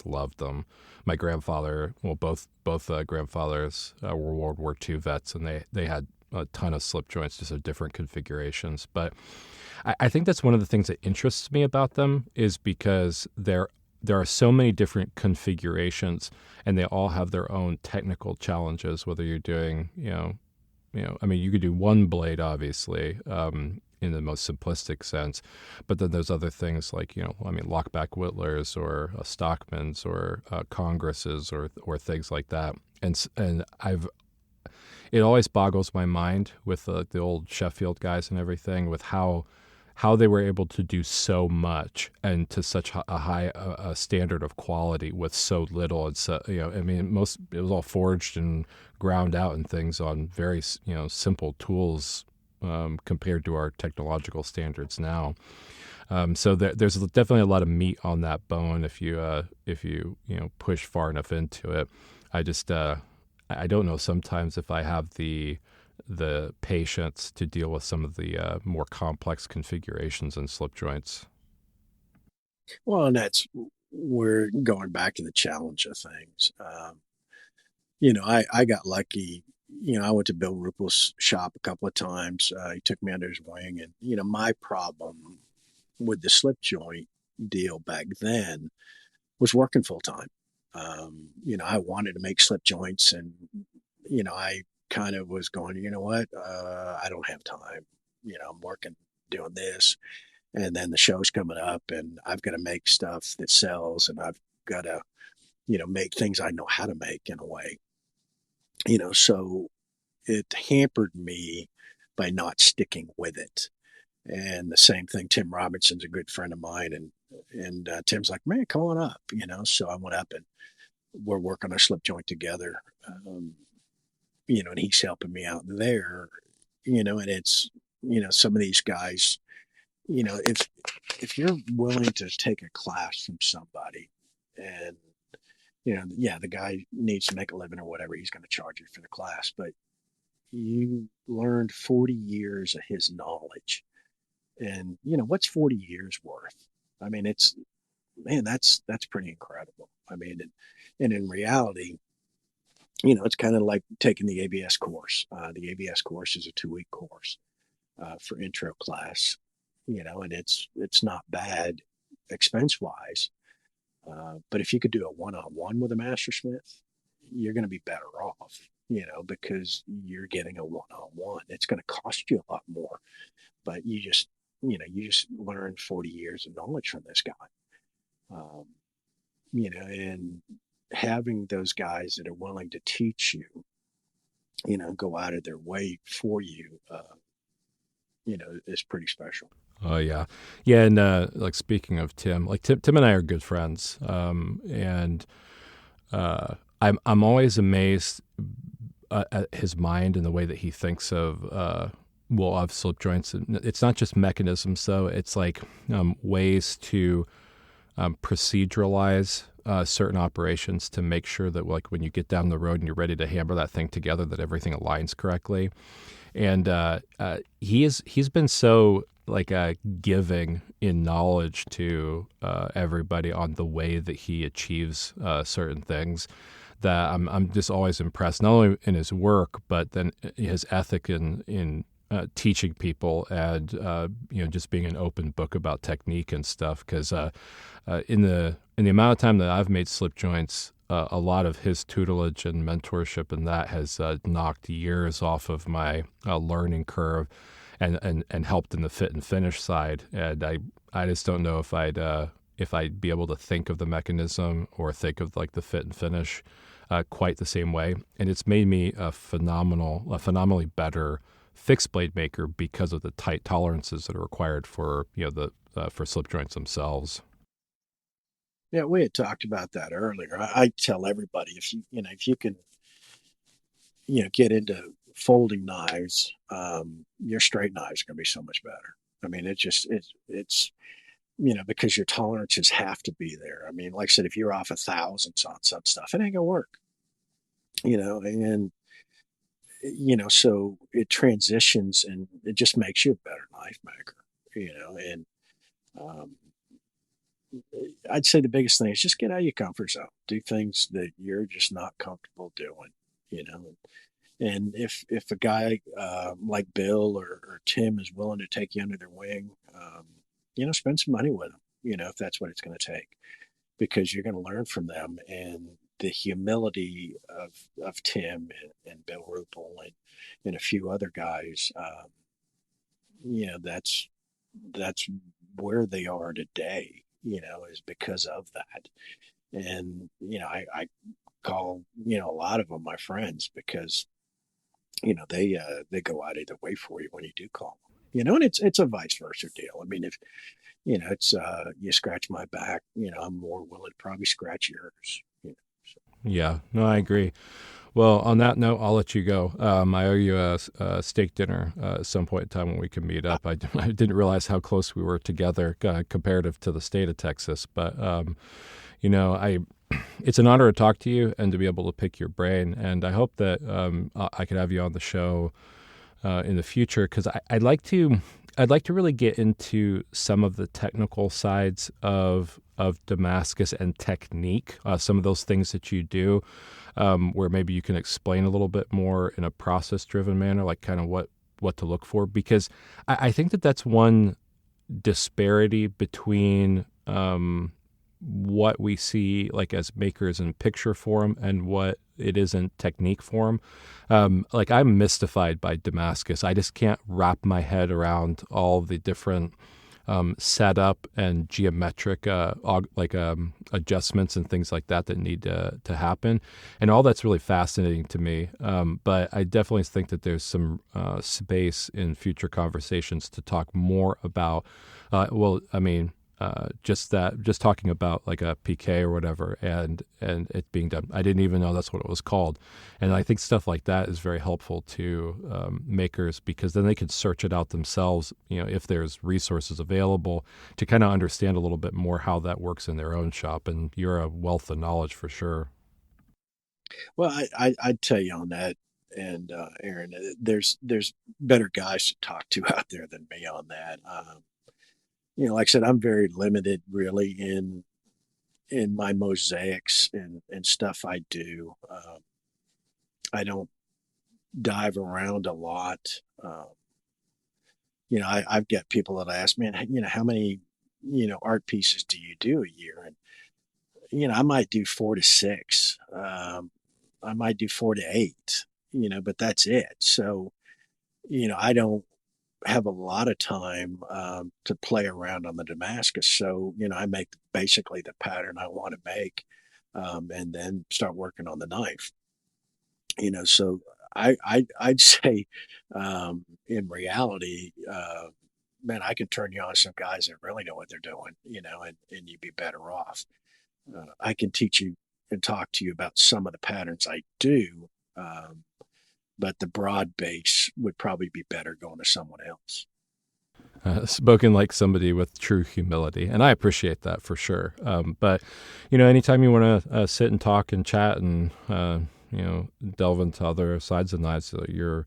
loved them. My grandfather, well, both grandfathers were World War II vets, and they had a ton of slip joints, just of different configurations. But I think that's one of the things that interests me about them is because there are so many different configurations, and they all have their own technical challenges. Whether you're doing, I mean, you could do one blade, obviously, in the most simplistic sense, but then there's other things like, I mean, lockback whittlers or Stockmans or Congresses or things like that. And it always boggles my mind with the old Sheffield guys and everything with how they were able to do so much and to such a high a standard of quality with so little. And so, I mean, it was all forged and ground out and things on very, simple tools compared to our technological standards now. So there's definitely a lot of meat on that bone if you push far enough into it. I just I don't know sometimes if I have the patience to deal with some of the more complex configurations and slip joints. Well, and that's we're going back to the challenge of things. I got lucky. I went to Bill Rupel's shop a couple of times. He took me under his wing, and my problem with the slip joint deal back then was working full time. I wanted to make slip joints, and I kind of was going, you know what, I don't have time. I'm working doing this, and then the show's coming up, and I've got to make stuff that sells, and I've got to, make things I know how to make in a way. So it hampered me by not sticking with it. And the same thing, Tim Robinson's a good friend of mine, and Tim's like, man, come on up, So I went up and we're working our slip joint together, and he's helping me out there, and it's some of these guys, if you're willing to take a class from somebody, and yeah, the guy needs to make a living or whatever, he's going to charge you for the class, but you learned 40 years of his knowledge. And what's 40 years worth? I mean, it's man, that's pretty incredible. I mean, and in reality, it's kind of like taking the ABS course. The ABS course is a 2-week course for intro class, and it's not bad expense wise. But if you could do a one-on-one with a mastersmith, you're going to be better off, because you're getting a one-on-one. It's going to cost you a lot more, but you just learn 40 years of knowledge from this guy. Um, and having those guys that are willing to teach you, go out of their way for you, is pretty special. Oh yeah, yeah, and like speaking of Tim, like Tim and I are good friends, and I'm always amazed at his mind and the way that he thinks of slip joints. It's not just mechanisms, though. It's like ways to proceduralize certain operations to make sure that, like, when you get down the road and you're ready to hammer that thing together, that everything aligns correctly. And he's been so like giving in knowledge to everybody on the way that he achieves certain things, that I'm just always impressed, not only in his work, but then his ethic in teaching people, and just being an open book about technique and stuff. Because in the amount of time that I've made slip joints, a lot of his tutelage and mentorship, and that has knocked years off of my learning curve, and helped in the fit and finish side. And I just don't know if I'd be able to think of the mechanism or think of like the fit and finish quite the same way. And it's made me a phenomenally better fixed blade maker because of the tight tolerances that are required for for slip joints themselves. Yeah, we had talked about that earlier. I tell everybody, if you can get into folding knives, your straight knives are going to be so much better. I mean, it's because your tolerances have to be there. I mean, like I said, if you're off 1,000s on some stuff, it ain't gonna work. And so it transitions, and it just makes you a better knife maker. And um, I'd say the biggest thing is just get out of your comfort zone. Do things that you're just not comfortable doing. You know, and if a guy like Bill or Tim is willing to take you under their wing, spend some money with them. If that's what it's going to take, because you're going to learn from them, and the humility of Tim and Bill Rupel and a few other guys. That's where they are today. Is because of that. And I call a lot of them my friends, because they go out of their way for you when you do call them. And it's a vice versa deal. I mean, if it's you scratch my back, I'm more willing to probably scratch yours. So. Yeah, no, I agree. Well, on that note, I'll let you go. I owe you a steak dinner at some point in time when we can meet up. I didn't realize how close we were together comparative to the state of Texas. But, it's an honor to talk to you and to be able to pick your brain. And I hope that I could have you on the show in the future, because I'd like to really get into some of the technical sides of Damascus and technique, some of those things that you do, where maybe you can explain a little bit more in a process-driven manner, like kind of what to look for, because I think that's one disparity between what we see like as makers in picture form and what it is in technique form. Like I'm mystified by Damascus. I just can't wrap my head around all the different setup and geometric adjustments and things like that need to happen. And all that's really fascinating to me. But I definitely think that there's some space in future conversations to talk more about, just talking about like a PK or whatever and it being done. I didn't even know that's what it was called. And I think stuff like that is very helpful to makers, because then they can search it out themselves, if there's resources available, to kind of understand a little bit more how that works in their own shop. And you're a wealth of knowledge for sure. Well, I'd tell you on that. And Aaron, there's better guys to talk to out there than me on that. Like I said, I'm very limited really in my mosaics and stuff I do. I don't dive around a lot. I've got people that ask me, how many, art pieces do you do a year? And, I might do 4 to 6. I might do 4 to 8, but that's it. So, I don't have a lot of time to play around on the Damascus. So, I make basically the pattern I want to make, and then start working on the knife. So I'd say, in reality, man, I can turn you on some guys that really know what they're doing, and you'd be better off. I can teach you and talk to you about some of the patterns I do, but the broad base would probably be better going to someone else. Spoken like somebody with true humility, and I appreciate that for sure. But anytime you want to sit and talk and chat and delve into other sides of knives, you're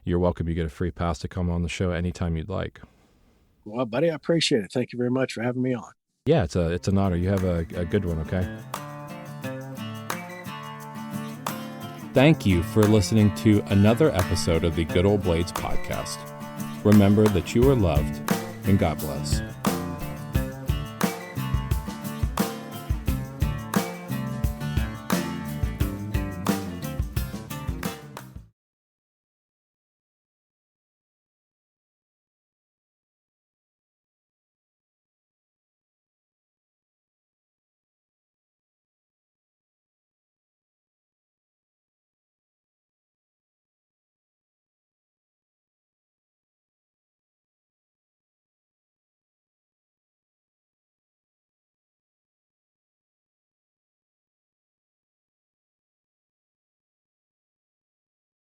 welcome. You get a free pass to come on the show anytime you'd like. Well, buddy, I appreciate it. Thank you very much for having me on. Yeah, it's an honor. You have a good one. Okay. Thank you for listening to another episode of the Good Old Blades podcast. Remember that you are loved, and God bless.